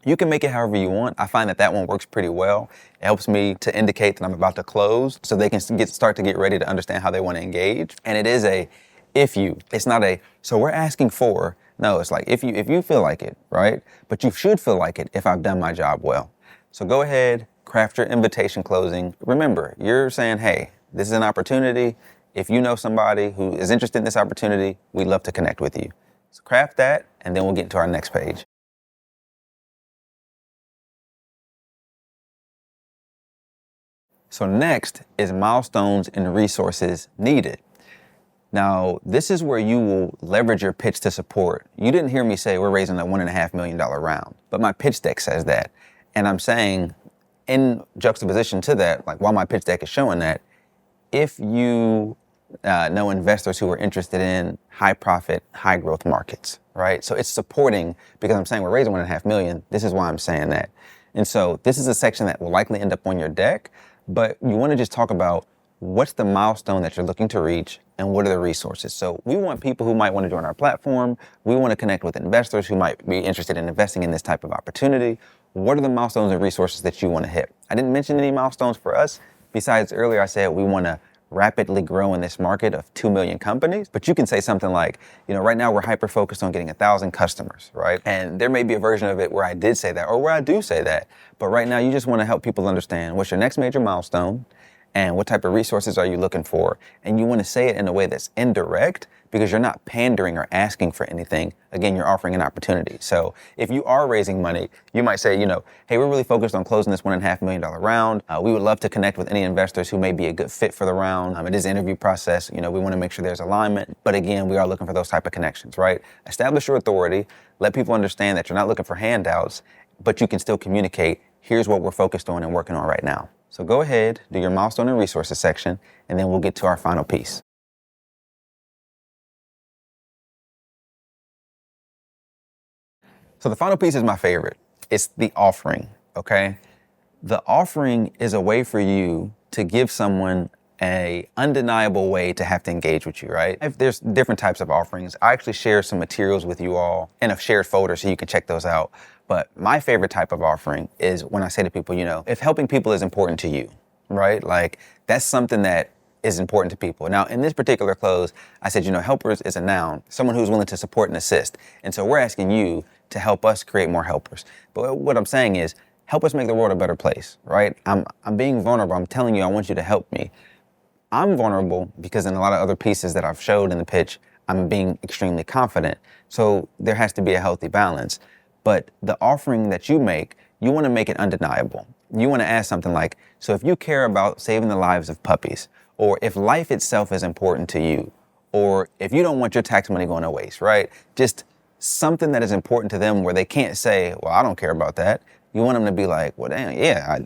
You can make it however you want. I find that one works pretty well. It helps me to indicate that I'm about to close so they can start to get ready to understand how they want to engage. And it is a if you. It's not a so we're asking for. No, it's like if you feel like it, right? But you should feel like it if I've done my job well. So go ahead, craft your invitation closing. Remember, you're saying, hey, this is an opportunity. If you know somebody who is interested in this opportunity, we'd love to connect with you. So craft that, and then we'll get to our next page. So next is milestones and resources needed. Now, this is where you will leverage your pitch to support. You didn't hear me say we're raising a $1.5 million round, but my pitch deck says that. And I'm saying in juxtaposition to that, like while my pitch deck is showing that, if you know investors who are interested in high profit, high growth markets, right? So it's supporting because I'm saying we're raising $1.5 million. This is why I'm saying that. And so this is a section that will likely end up on your deck, but you want to just talk about what's the milestone that you're looking to reach and what are the resources. So we want people who might want to join our platform. We want to connect with investors who might be interested in investing in this type of opportunity. What are the milestones and resources that you want to hit? I didn't mention any milestones for us. Besides earlier, I said we want to rapidly grow in this market of 2 million companies, but you can say something like, right now we're hyper focused on getting 1,000 customers, right? And there may be a version of it where I did say that or where I do say that, but right now you just want to help people understand what's your next major milestone and what type of resources are you looking for? And you want to say it in a way that's indirect because you're not pandering or asking for anything. Again, you're offering an opportunity. So if you are raising money, you might say, hey, we're really focused on closing this $1.5 million round. We would love to connect with any investors who may be a good fit for the round. It is an interview process. We want to make sure there's alignment. But again, we are looking for those type of connections, right? Establish your authority. Let people understand that you're not looking for handouts, but you can still communicate, here's what we're focused on and working on right now. So go ahead, do your milestone and resources section, and then we'll get to our final piece. So the final piece is my favorite. It's the offering, okay? The offering is a way for you to give someone a undeniable way to have to engage with you, right? If there's different types of offerings, I actually share some materials with you all in a shared folder so you can check those out. But my favorite type of offering is when I say to people, if helping people is important to you, right? Like that's something that is important to people. Now, in this particular close, I said, helpers is a noun, someone who's willing to support and assist. And so we're asking you to help us create more helpers. But what I'm saying is, help us make the world a better place, right? I'm being vulnerable. I'm telling you, I want you to help me. I'm vulnerable because in a lot of other pieces that I've showed in the pitch, I'm being extremely confident. So there has to be a healthy balance. But the offering that you make, you want to make it undeniable. You want to ask something like, so if you care about saving the lives of puppies, or if life itself is important to you, or if you don't want your tax money going to waste, right? Just something that is important to them where they can't say, well, I don't care about that. You want them to be like, well, damn, yeah,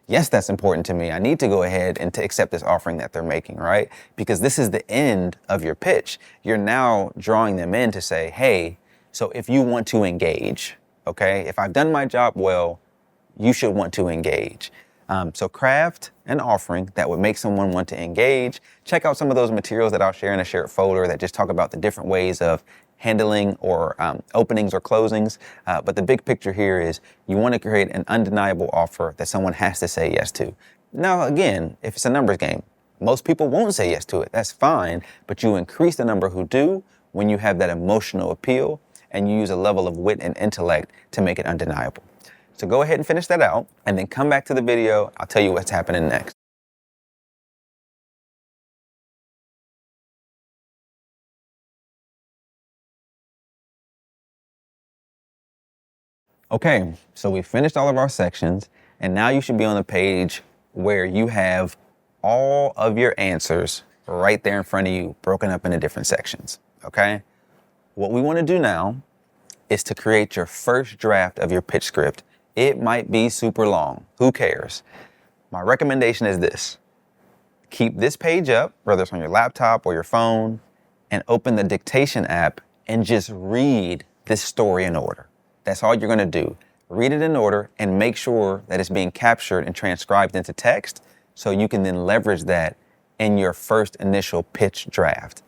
yes, that's important to me. I need to go ahead and to accept this offering that they're making, right? Because this is the end of your pitch. You're now drawing them in to say, hey, so if you want to engage, okay, if I've done my job well, you should want to engage. So craft an offering that would make someone want to engage. Check out some of those materials that I'll share in a shared folder that just talk about the different ways of handling or openings or closings. But the big picture here is you want to create an undeniable offer that someone has to say yes to. Now, again, if it's a numbers game, most people won't say yes to it. That's fine. But you increase the number who do when you have that emotional appeal and you use a level of wit and intellect to make it undeniable. So go ahead and finish that out and then come back to the video. I'll tell you what's happening next. Okay, so we finished all of our sections and now you should be on the page where you have all of your answers right there in front of you, broken up into different sections, okay? What we want to do now is to create your first draft of your pitch script. It might be super long. Who cares? My recommendation is this. Keep this page up, whether it's on your laptop or your phone, and open the dictation app and just read this story in order. That's all you're going to do. Read it in order and make sure that it's being captured and transcribed into text so you can then leverage that in your first initial pitch draft.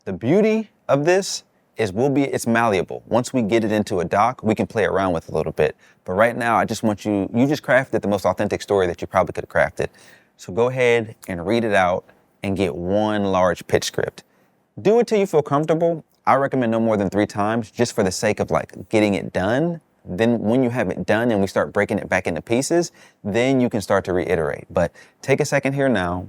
The beauty of this is it's malleable. Once we get it into a doc, we can play around with it a little bit. But right now, I just want you just crafted the most authentic story that you probably could have crafted. So go ahead and read it out and get one large pitch script. Do it till you feel comfortable. I recommend no more than 3 times just for the sake of like getting it done. Then when you have it done and we start breaking it back into pieces, then you can start to reiterate. But take a second here now.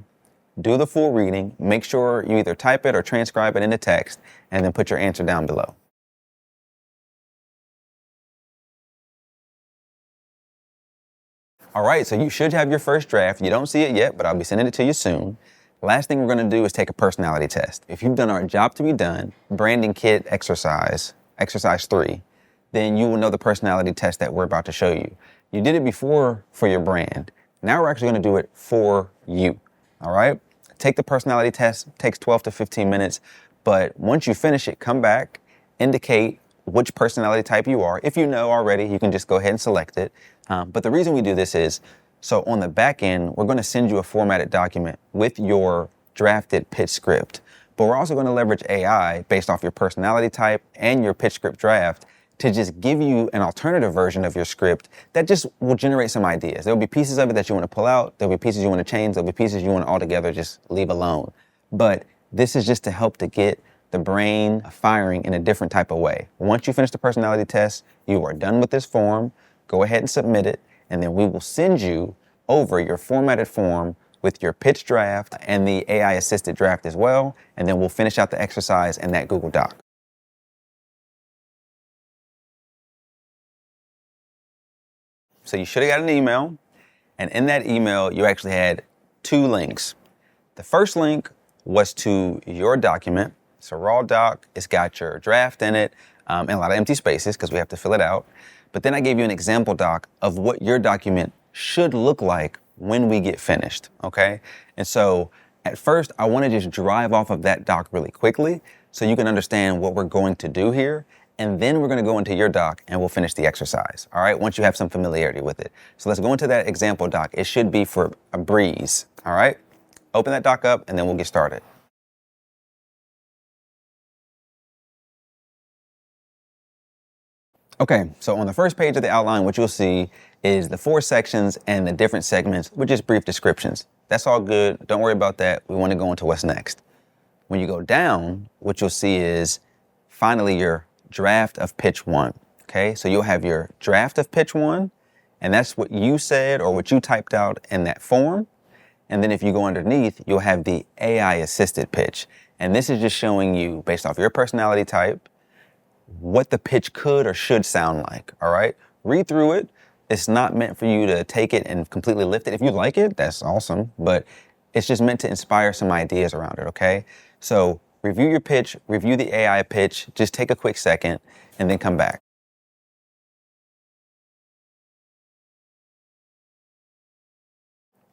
Do the full reading, make sure you either type it or transcribe it into text, and then put your answer down below. All right, so you should have your first draft. You don't see it yet, but I'll be sending it to you soon. Last thing we're gonna do is take a personality test. If you've done our job to be done, branding kit exercise 3, then you will know the personality test that we're about to show you. You did it before for your brand. Now we're actually gonna do it for you, all right? Take the personality test, takes 12 to 15 minutes, but once you finish it, come back, indicate which personality type you are. If you know already, you can just go ahead and select it. But the reason we do this is, so on the back end, we're gonna send you a formatted document with your drafted pitch script, but we're also gonna leverage AI based off your personality type and your pitch script draft to just give you an alternative version of your script that just will generate some ideas. There'll be pieces of it that you want to pull out. There'll be pieces you want to change. There'll be pieces you want to altogether just leave alone. But this is just to help to get the brain firing in a different type of way. Once you finish the personality test, you are done with this form. Go ahead and submit it, and then we will send you over your formatted form with your pitch draft and the AI-assisted draft as well, and then we'll finish out the exercise in that Google Doc. So you should have got an email, and in that email, you actually had 2 links. The first link was to your document. It's a raw doc. It's got your draft in it, and a lot of empty spaces because we have to fill it out. But then I gave you an example doc of what your document should look like when we get finished, okay? And so at first, I want to just drive off of that doc really quickly so you can understand what we're going to do here. And then we're going to go into your doc and we'll finish the exercise, all right, once you have some familiarity with it. So let's go into that example doc. It should be for a breeze, all right? open that doc up and then we'll get started. Okay, so on the first page of the outline, what you'll see is the 4 sections and the different segments with just brief descriptions. That's all good. Don't worry about that. We want to go into what's next. When you go down, what you'll see is finally your draft of pitch 1. Okay, so you'll have your draft of pitch 1, and that's what you said or what you typed out in that form. And then if you go underneath, you'll have the AI assisted pitch. And this is just showing you, based off your personality type, what the pitch could or should sound like, all right? Read through it. It's not meant for you to take it and completely lift it. If you like it, that's awesome, but it's just meant to inspire some ideas around it, okay? So review your pitch, review the AI pitch, just take a quick second and then come back.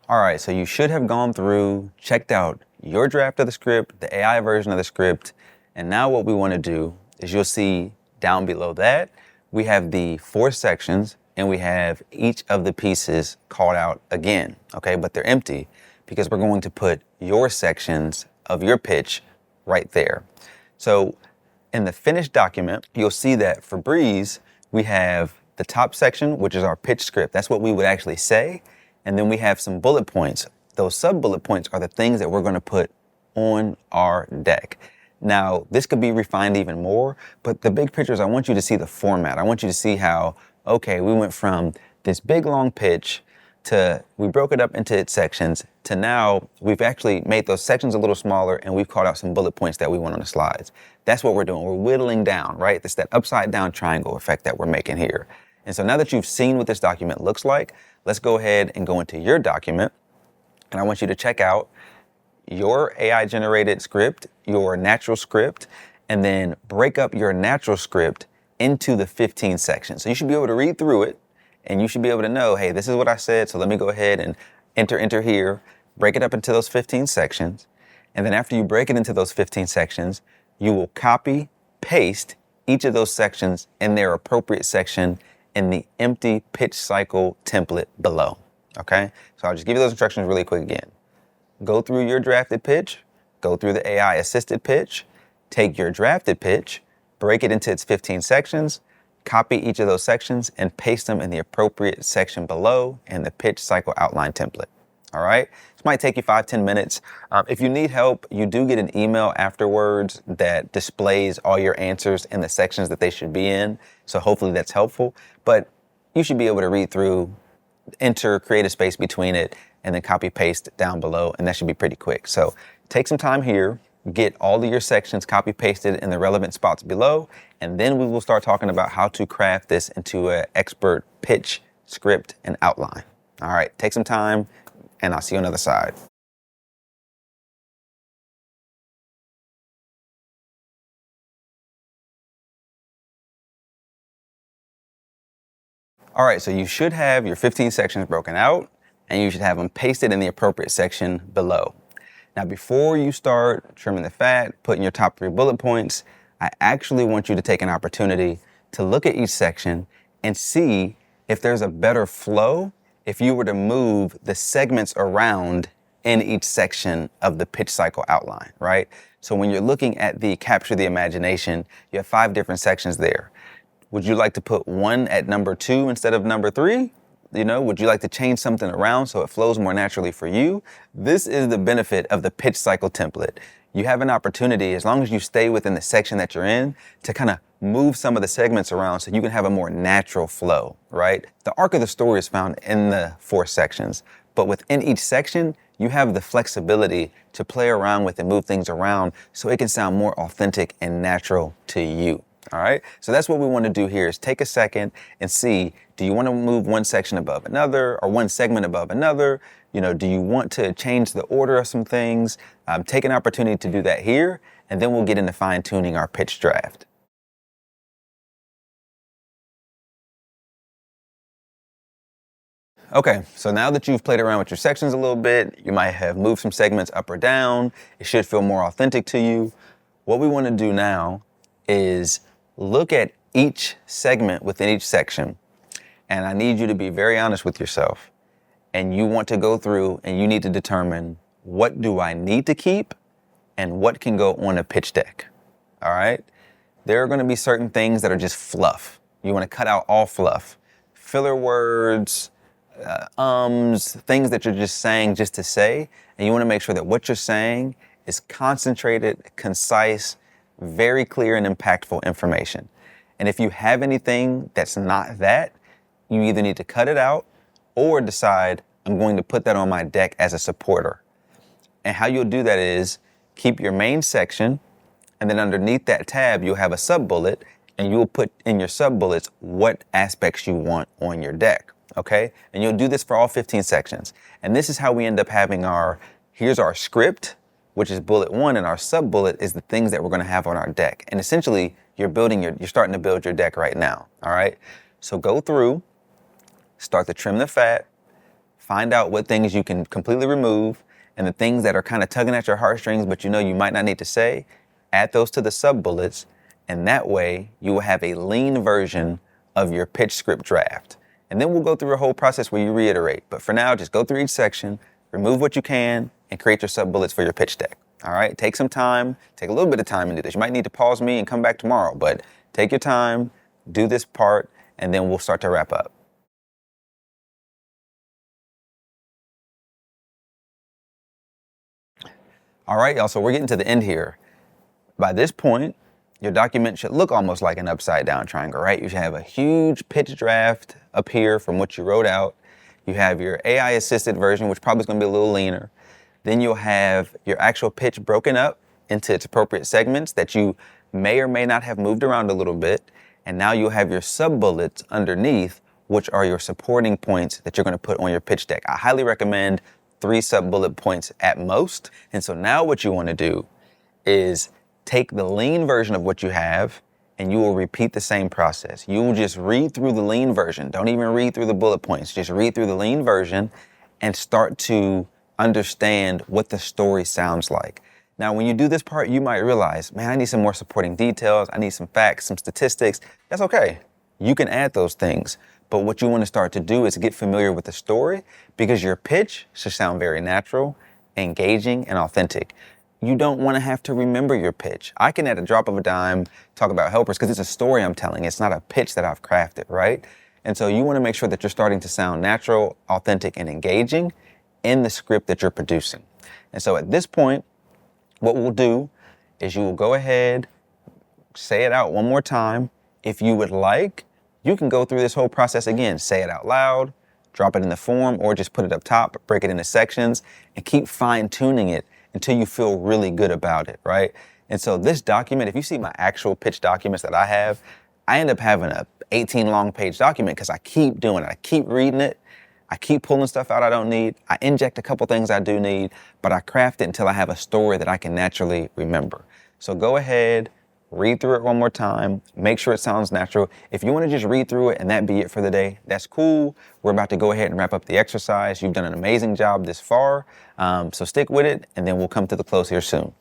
All right, so you should have gone through, checked out your draft of the script, the AI version of the script, and now what we want to do is you'll see down below that, we have the 4 sections and we have each of the pieces called out again, okay? But they're empty because we're going to put your sections of your pitch right there. So in the finished document, you'll see that for Breeze, we have the top section, which is our pitch script. That's what we would actually say. And then we have some bullet points. Those sub-bullet points are the things that we're going to put on our deck. Now, this could be refined even more, but the big picture is I want you to see the format. I want you to see how, okay, we went from this big long pitch to, we broke it up into its sections, to now we've actually made those sections a little smaller and we've called out some bullet points that we want on the slides. That's what we're doing. We're whittling down, right? It's that upside down triangle effect that we're making here. And so now that you've seen what this document looks like, let's go ahead and go into your document. And I want you to check out your AI generated script, your natural script, and then break up your natural script into the 15 sections. So you should be able to read through it and you should be able to know, hey, this is what I said. So let me go ahead and enter here, break it up into those 15 sections. And then after you break it into those 15 sections, you will copy, paste each of those sections in their appropriate section in the empty pitch cycle template below. Okay. So I'll just give you those instructions really quick again. Go through your drafted pitch, go through the AI assisted pitch, take your drafted pitch, break it into its 15 sections, copy each of those sections and paste them in the appropriate section below in the pitch cycle outline template. All right. This might take you 5-10 minutes. If you need help, you do get an email afterwards that displays all your answers in the sections that they should be in. So hopefully that's helpful, but you should be able to read through, enter, create a space between it, and then copy paste down below, and that should be pretty quick. So take some time here, get all of your sections copy pasted in the relevant spots below, and then we will start talking about how to craft this into an expert pitch, script, and outline. All right, take some time, and I'll see you on the other side. All right, so you should have your 15 sections broken out, and you should have them pasted in the appropriate section below. Now, before you start trimming the fat, putting your top 3 bullet points, I actually want you to take an opportunity to look at each section and see if there's a better flow if you were to move the segments around in each section of the pitch cycle outline, right? So when you're looking at the capture the imagination, you have 5 different sections there. Would you like to put one at number 2 instead of number 3? You know, would you like to change something around so it flows more naturally for you? This is the benefit of the pitch cycle template. You have an opportunity, as long as you stay within the section that you're in, to kind of move some of the segments around so you can have a more natural flow, right? The arc of the story is found in the 4 sections, but within each section, you have the flexibility to play around with and move things around so it can sound more authentic and natural to you. All right, so that's what we want to do here is take a second and see, do you want to move one section above another or one segment above another? You know, do you want to change the order of some things? Take an opportunity to do that here, and then we'll get into fine tuning our pitch draft. Okay, so now that you've played around with your sections a little bit, you might have moved some segments up or down. It should feel more authentic to you. What we want to do now is look at each segment within each section, and I need you to be very honest with yourself. And you want to go through and you need to determine what do I need to keep and what can go on a pitch deck. All right? There are going to be certain things that are just fluff. You want to cut out all fluff. Filler words, things that you're just saying just to say. And you want to make sure that what you're saying is concentrated, concise, very clear and impactful information. And if you have anything that's not that, you either need to cut it out or decide, I'm going to put that on my deck as a supporter. And how you'll do that is keep your main section, and then underneath that tab, you'll have a sub-bullet, and you'll put in your sub-bullets what aspects you want on your deck, okay? And you'll do this for all 15 sections. And this is how we end up having here's our script, which is bullet 1, and our sub-bullet is the things that we're gonna have on our deck. And essentially, you're starting to build your deck right now, all right? So go through, start to trim the fat, find out what things you can completely remove, and the things that are kind of tugging at your heartstrings, but you know you might not need to say, add those to the sub-bullets, and that way you will have a lean version of your pitch script draft. And then we'll go through a whole process where you reiterate. But for now, just go through each section, remove what you can, and create your sub-bullets for your pitch deck. All right, take some time, take a little bit of time and do this. You might need to pause me and come back tomorrow, but take your time, do this part, and then we'll start to wrap up. All right, y'all, so we're getting to the end here. By this point, your document should look almost like an upside down triangle, right? You should have a huge pitch draft up here from what you wrote out. You have your AI assisted version, which probably is gonna be a little leaner. Then you'll have your actual pitch broken up into its appropriate segments that you may or may not have moved around a little bit. And now you'll have your sub-bullets underneath, which are your supporting points that you're gonna put on your pitch deck. I highly recommend 3 sub-bullet points at most. And so now what you wanna do is take the lean version of what you have and you will repeat the same process. You will just read through the lean version. Don't even read through the bullet points. Just read through the lean version and start to understand what the story sounds like. Now, when you do this part, you might realize, man, I need some more supporting details. I need some facts, some statistics. That's okay. You can add those things. But what you want to start to do is get familiar with the story because your pitch should sound very natural, engaging, and authentic. You don't want to have to remember your pitch. I can, at a drop of a dime, talk about helpers because it's a story I'm telling. It's not a pitch that I've crafted, right? And so you want to make sure that you're starting to sound natural, authentic, and engaging in the script that you're producing. And so at this point, what we'll do is you will go ahead, say it out one more time. If you would like, you can go through this whole process again. Say it out loud, drop it in the form, or just put it up top, break it into sections, and keep fine-tuning it until you feel really good about it, right? And so this document, if you see my actual pitch documents that I have, I end up having a 18 long page document because I keep doing it. I keep reading it. I keep pulling stuff out I don't need. I inject a couple things I do need, but I craft it until I have a story that I can naturally remember. So go ahead, read through it one more time, make sure it sounds natural. If you want to just read through it and that be it for the day, that's cool. We're about to go ahead and wrap up the exercise. You've done an amazing job this far. So stick with it, and then we'll come to the close here soon.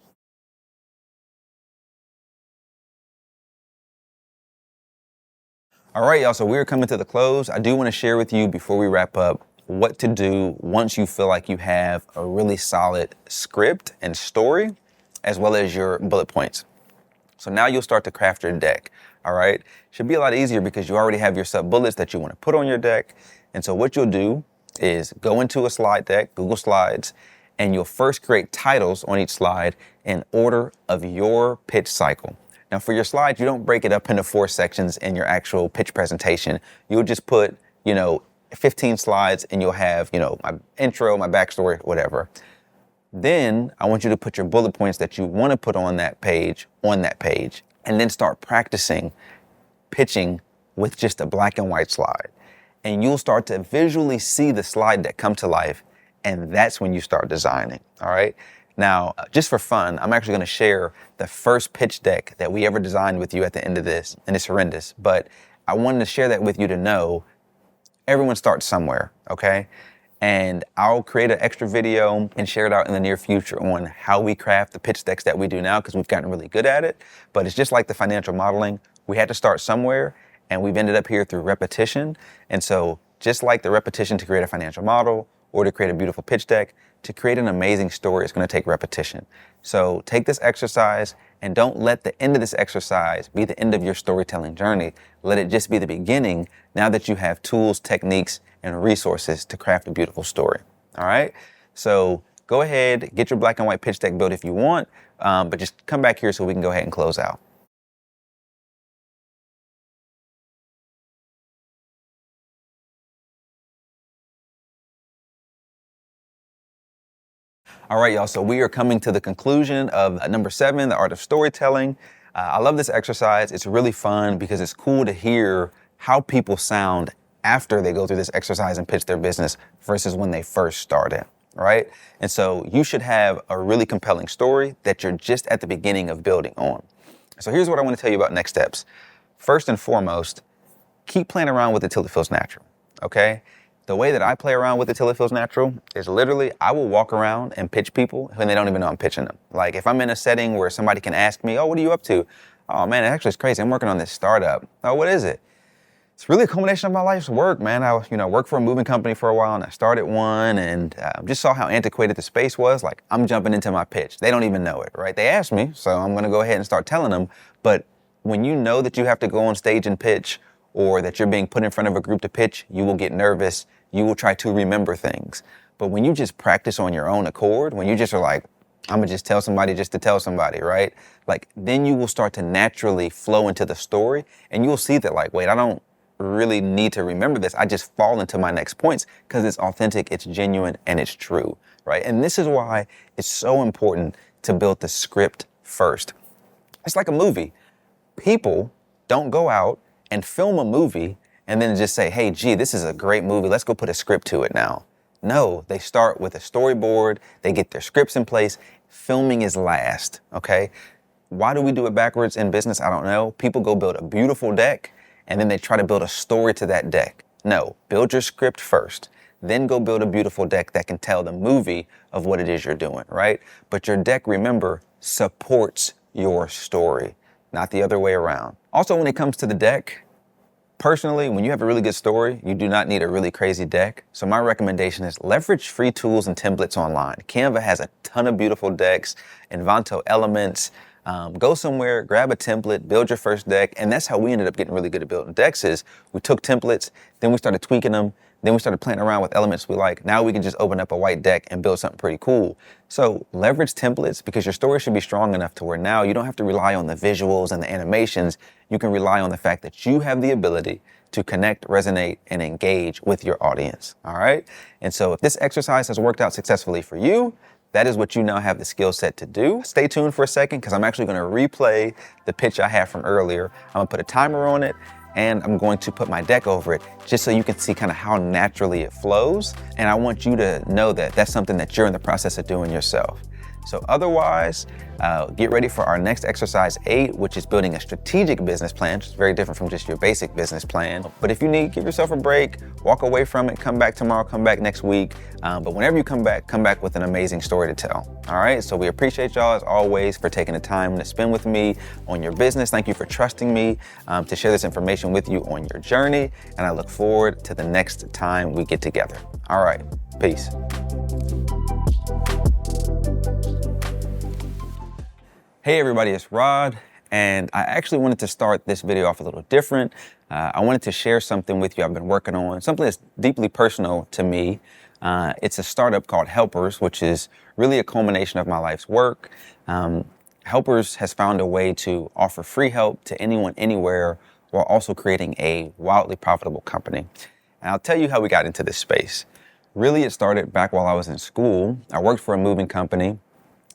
All right, y'all, so we're coming to the close. I do want to share with you before we wrap up what to do once you feel like you have a really solid script and story, as well as your bullet points. So now you'll start to craft your deck, all right? Should be a lot easier because you already have your sub-bullets that you want to put on your deck. And so what you'll do is go into a slide deck, Google Slides, and you'll first create titles on each slide in order of your pitch cycle. Now for your slides, you don't break it up into 4 sections in your actual pitch presentation. You'll just put, 15 slides and you'll have, my intro, my backstory, whatever. Then I want you to put your bullet points that you want to put on that page, and then start practicing pitching with just a black and white slide. And you'll start to visually see the slide deck come to life, and that's when you start designing, all right? Now, just for fun, I'm actually going to share the first pitch deck that we ever designed with you at the end of this, and it's horrendous, but I wanted to share that with you to know everyone starts somewhere, okay? And I'll create an extra video and share it out in the near future on how we craft the pitch decks that we do now because we've gotten really good at it. But it's just like the financial modeling. We had to start somewhere, and we've ended up here through repetition. And so just like the repetition to create a financial model or to create a beautiful pitch deck, to create an amazing story, it's going to take repetition. So take this exercise and don't let the end of this exercise be the end of your storytelling journey. Let it just be the beginning now that you have tools, techniques, and resources to craft a beautiful story. All right? So go ahead, get your black and white pitch deck built if you want, but just come back here so we can go ahead and close out. All right, y'all, so we are coming to the conclusion of number 7, the art of storytelling. I love this exercise. It's really fun because it's cool to hear how people sound after they go through this exercise and pitch their business versus when they first started, right? And so you should have a really compelling story that you're just at the beginning of building on. So here's what I want to tell you about next steps. First and foremost, keep playing around with it till it feels natural, okay? The way that I play around with it till it feels natural is literally I will walk around and pitch people when they don't even know I'm pitching them. Like if I'm in a setting where somebody can ask me, oh, what are you up to? Oh man, actually it's crazy. I'm working on this startup. Oh, what is it? It's really a culmination of my life's work, man. I worked for a moving company for a while and I started one and just saw how antiquated the space was. Like I'm jumping into my pitch. They don't even know it, right? They asked me, so I'm gonna go ahead and start telling them. But when you know that you have to go on stage and pitch or that you're being put in front of a group to pitch, you will get nervous. You will try to remember things. But when you just practice on your own accord, when you just are like, I'm gonna just tell somebody just to tell somebody, right? Like then you will start to naturally flow into the story and you'll see that like, wait, I don't really need to remember this. I just fall into my next points because it's authentic, it's genuine, and it's true, right? And this is why it's so important to build the script first. It's like a movie. People don't go out and film a movie and then just say, hey, gee, this is a great movie. Let's go put a script to it now. No, they start with a storyboard. They get their scripts in place. Filming is last, okay? Why do we do it backwards in business? I don't know. People go build a beautiful deck and then they try to build a story to that deck. No, build your script first. Then go build a beautiful deck that can tell the movie of what it is you're doing, right? But your deck, remember, supports your story, not the other way around. Also, when it comes to the deck, personally, when you have a really good story, you do not need a really crazy deck. So my recommendation is leverage free tools and templates online. Canva has a ton of beautiful decks, Envanto Elements. Go somewhere, grab a template, build your first deck. And that's how we ended up getting really good at building decks is we took templates, then we started tweaking them, then we started playing around with elements we like. Now we can just open up a white deck and build something pretty cool. So leverage templates because your story should be strong enough to where now you don't have to rely on the visuals and the animations. You can rely on the fact that you have the ability to connect, resonate, and engage with your audience, all right? And so if this exercise has worked out successfully for you, that is what you now have the skill set to do. Stay tuned for a second because I'm actually going to replay the pitch I had from earlier. I'm going to put a timer on it and I'm going to put my deck over it just so you can see kind of how naturally it flows. And I want you to know that that's something that you're in the process of doing yourself. So otherwise, get ready for our next exercise 8, which is building a strategic business plan, which is very different from just your basic business plan. But if you need, give yourself a break, walk away from it, come back tomorrow, come back next week. But whenever you come back with an amazing story to tell. All right, so we appreciate y'all as always for taking the time to spend with me on your business. Thank you for trusting me to share this information with you on your journey. And I look forward to the next time we get together. All right, peace. Hey everybody, it's Rod, and I actually wanted to start this video off a little different. I wanted to share something with you I've been working on, something that's deeply personal to me. It's a startup called Helpers, which is really a culmination of my life's work. Helpers has found a way to offer free help to anyone, anywhere, while also creating a wildly profitable company. And I'll tell you how we got into this space. Really, it started back while I was in school. I worked for a moving company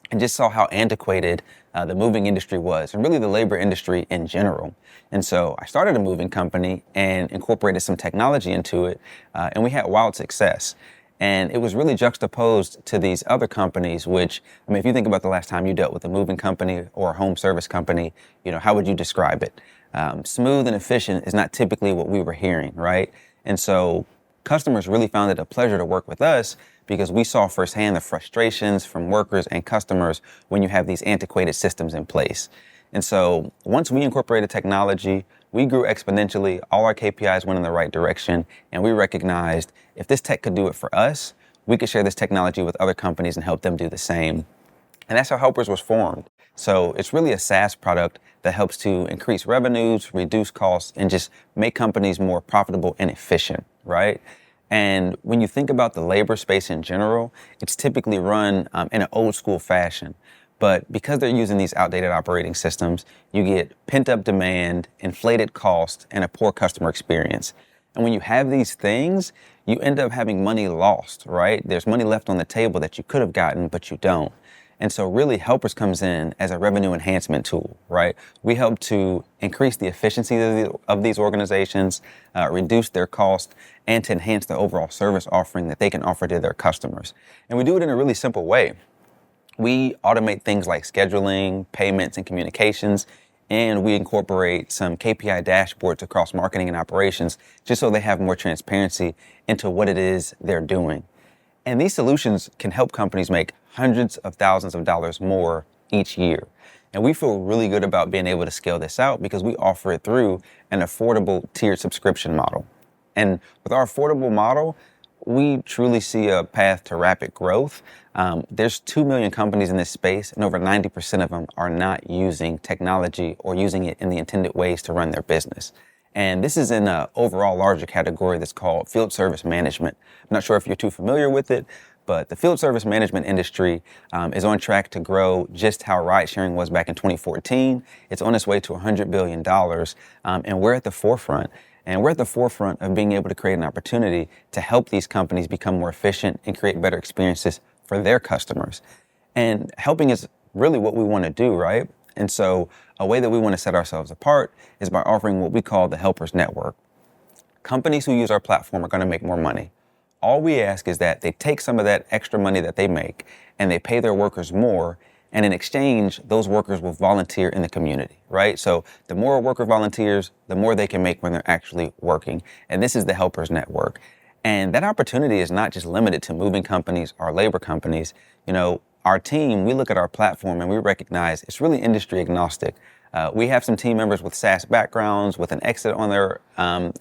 and just saw how antiquated the moving industry was, and really the labor industry in general. And so I started a moving company and incorporated some technology into it, and we had wild success. And it was really juxtaposed to these other companies, which, I mean, if you think about the last time you dealt with a moving company or a home service company, how would you describe it? Smooth and efficient is not typically what we were hearing, right? And so customers really found it a pleasure to work with us because we saw firsthand the frustrations from workers and customers when you have these antiquated systems in place. And so once we incorporated technology, we grew exponentially, all our KPIs went in the right direction, and we recognized if this tech could do it for us, we could share this technology with other companies and help them do the same. And that's how Helpers was formed. So it's really a SaaS product that helps to increase revenues, reduce costs, and just make companies more profitable and efficient, right? And when you think about the labor space in general, it's typically run in an old school fashion. But because they're using these outdated operating systems, you get pent up demand, inflated cost, and a poor customer experience. And when you have these things, you end up having money lost, right? There's money left on the table that you could have gotten, but you don't. And so really Helpers comes in as a revenue enhancement tool, right? We help to increase the efficiency of these organizations, reduce their cost, and to enhance the overall service offering that they can offer to their customers. And we do it in a really simple way. We automate things like scheduling, payments, and communications, and we incorporate some KPI dashboards across marketing and operations just so they have more transparency into what it is they're doing. And these solutions can help companies make hundreds of thousands of dollars more each year. And we feel really good about being able to scale this out because we offer it through an affordable tiered subscription model. And with our affordable model, we truly see a path to rapid growth. There's 2 million companies in this space, and over 90% of them are not using technology or using it in the intended ways to run their business. And this is in an overall larger category that's called field service management. I'm not sure if you're too familiar with it, but the field service management industry is on track to grow just how ride sharing was back in 2014. It's on its way to $100 billion, and we're at the forefront. And we're at the forefront of being able to create an opportunity to help these companies become more efficient and create better experiences for their customers. And helping is really what we want to do, right? And so a way that we want to set ourselves apart is by offering what we call the Helpers Network. Companies who use our platform are going to make more money. All we ask is that they take some of that extra money that they make and they pay their workers more, and in exchange, those workers will volunteer in the community, right? So the more a worker volunteers, the more they can make when they're actually working. And this is the Helpers Network. And that opportunity is not just limited to moving companies or labor companies. You know, our team, we look at our platform and we recognize it's really industry agnostic. We have some team members with SaaS backgrounds, with an exit on their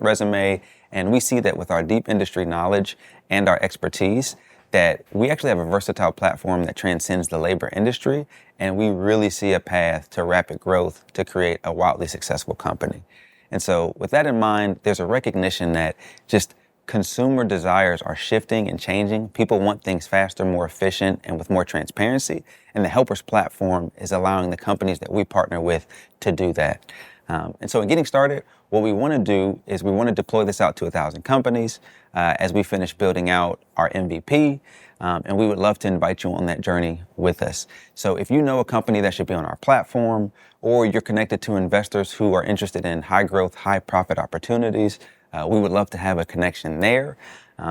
resume, and we see that with our deep industry knowledge and our expertise, that we actually have a versatile platform that transcends the labor industry, and we really see a path to rapid growth to create a wildly successful company. And so with that in mind, there's a recognition that just consumer desires are shifting and changing. People want things faster, more efficient, and with more transparency. And the Helpers platform is allowing the companies that we partner with to do that. And so in getting started, what we want to do is we want to deploy this out to 1,000 companies as we finish building out our MVP. And we would love to invite you on that journey with us. So if you know a company that should be on our platform, or you're connected to investors who are interested in high growth, high profit opportunities, we would love to have a connection there,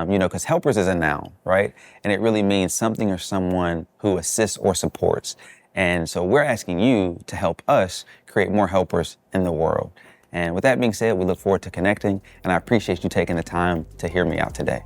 because Helpers is a noun, right? And it really means something or someone who assists or supports. And so we're asking you to help us create more helpers in the world. And with that being said, we look forward to connecting, and I appreciate you taking the time to hear me out today.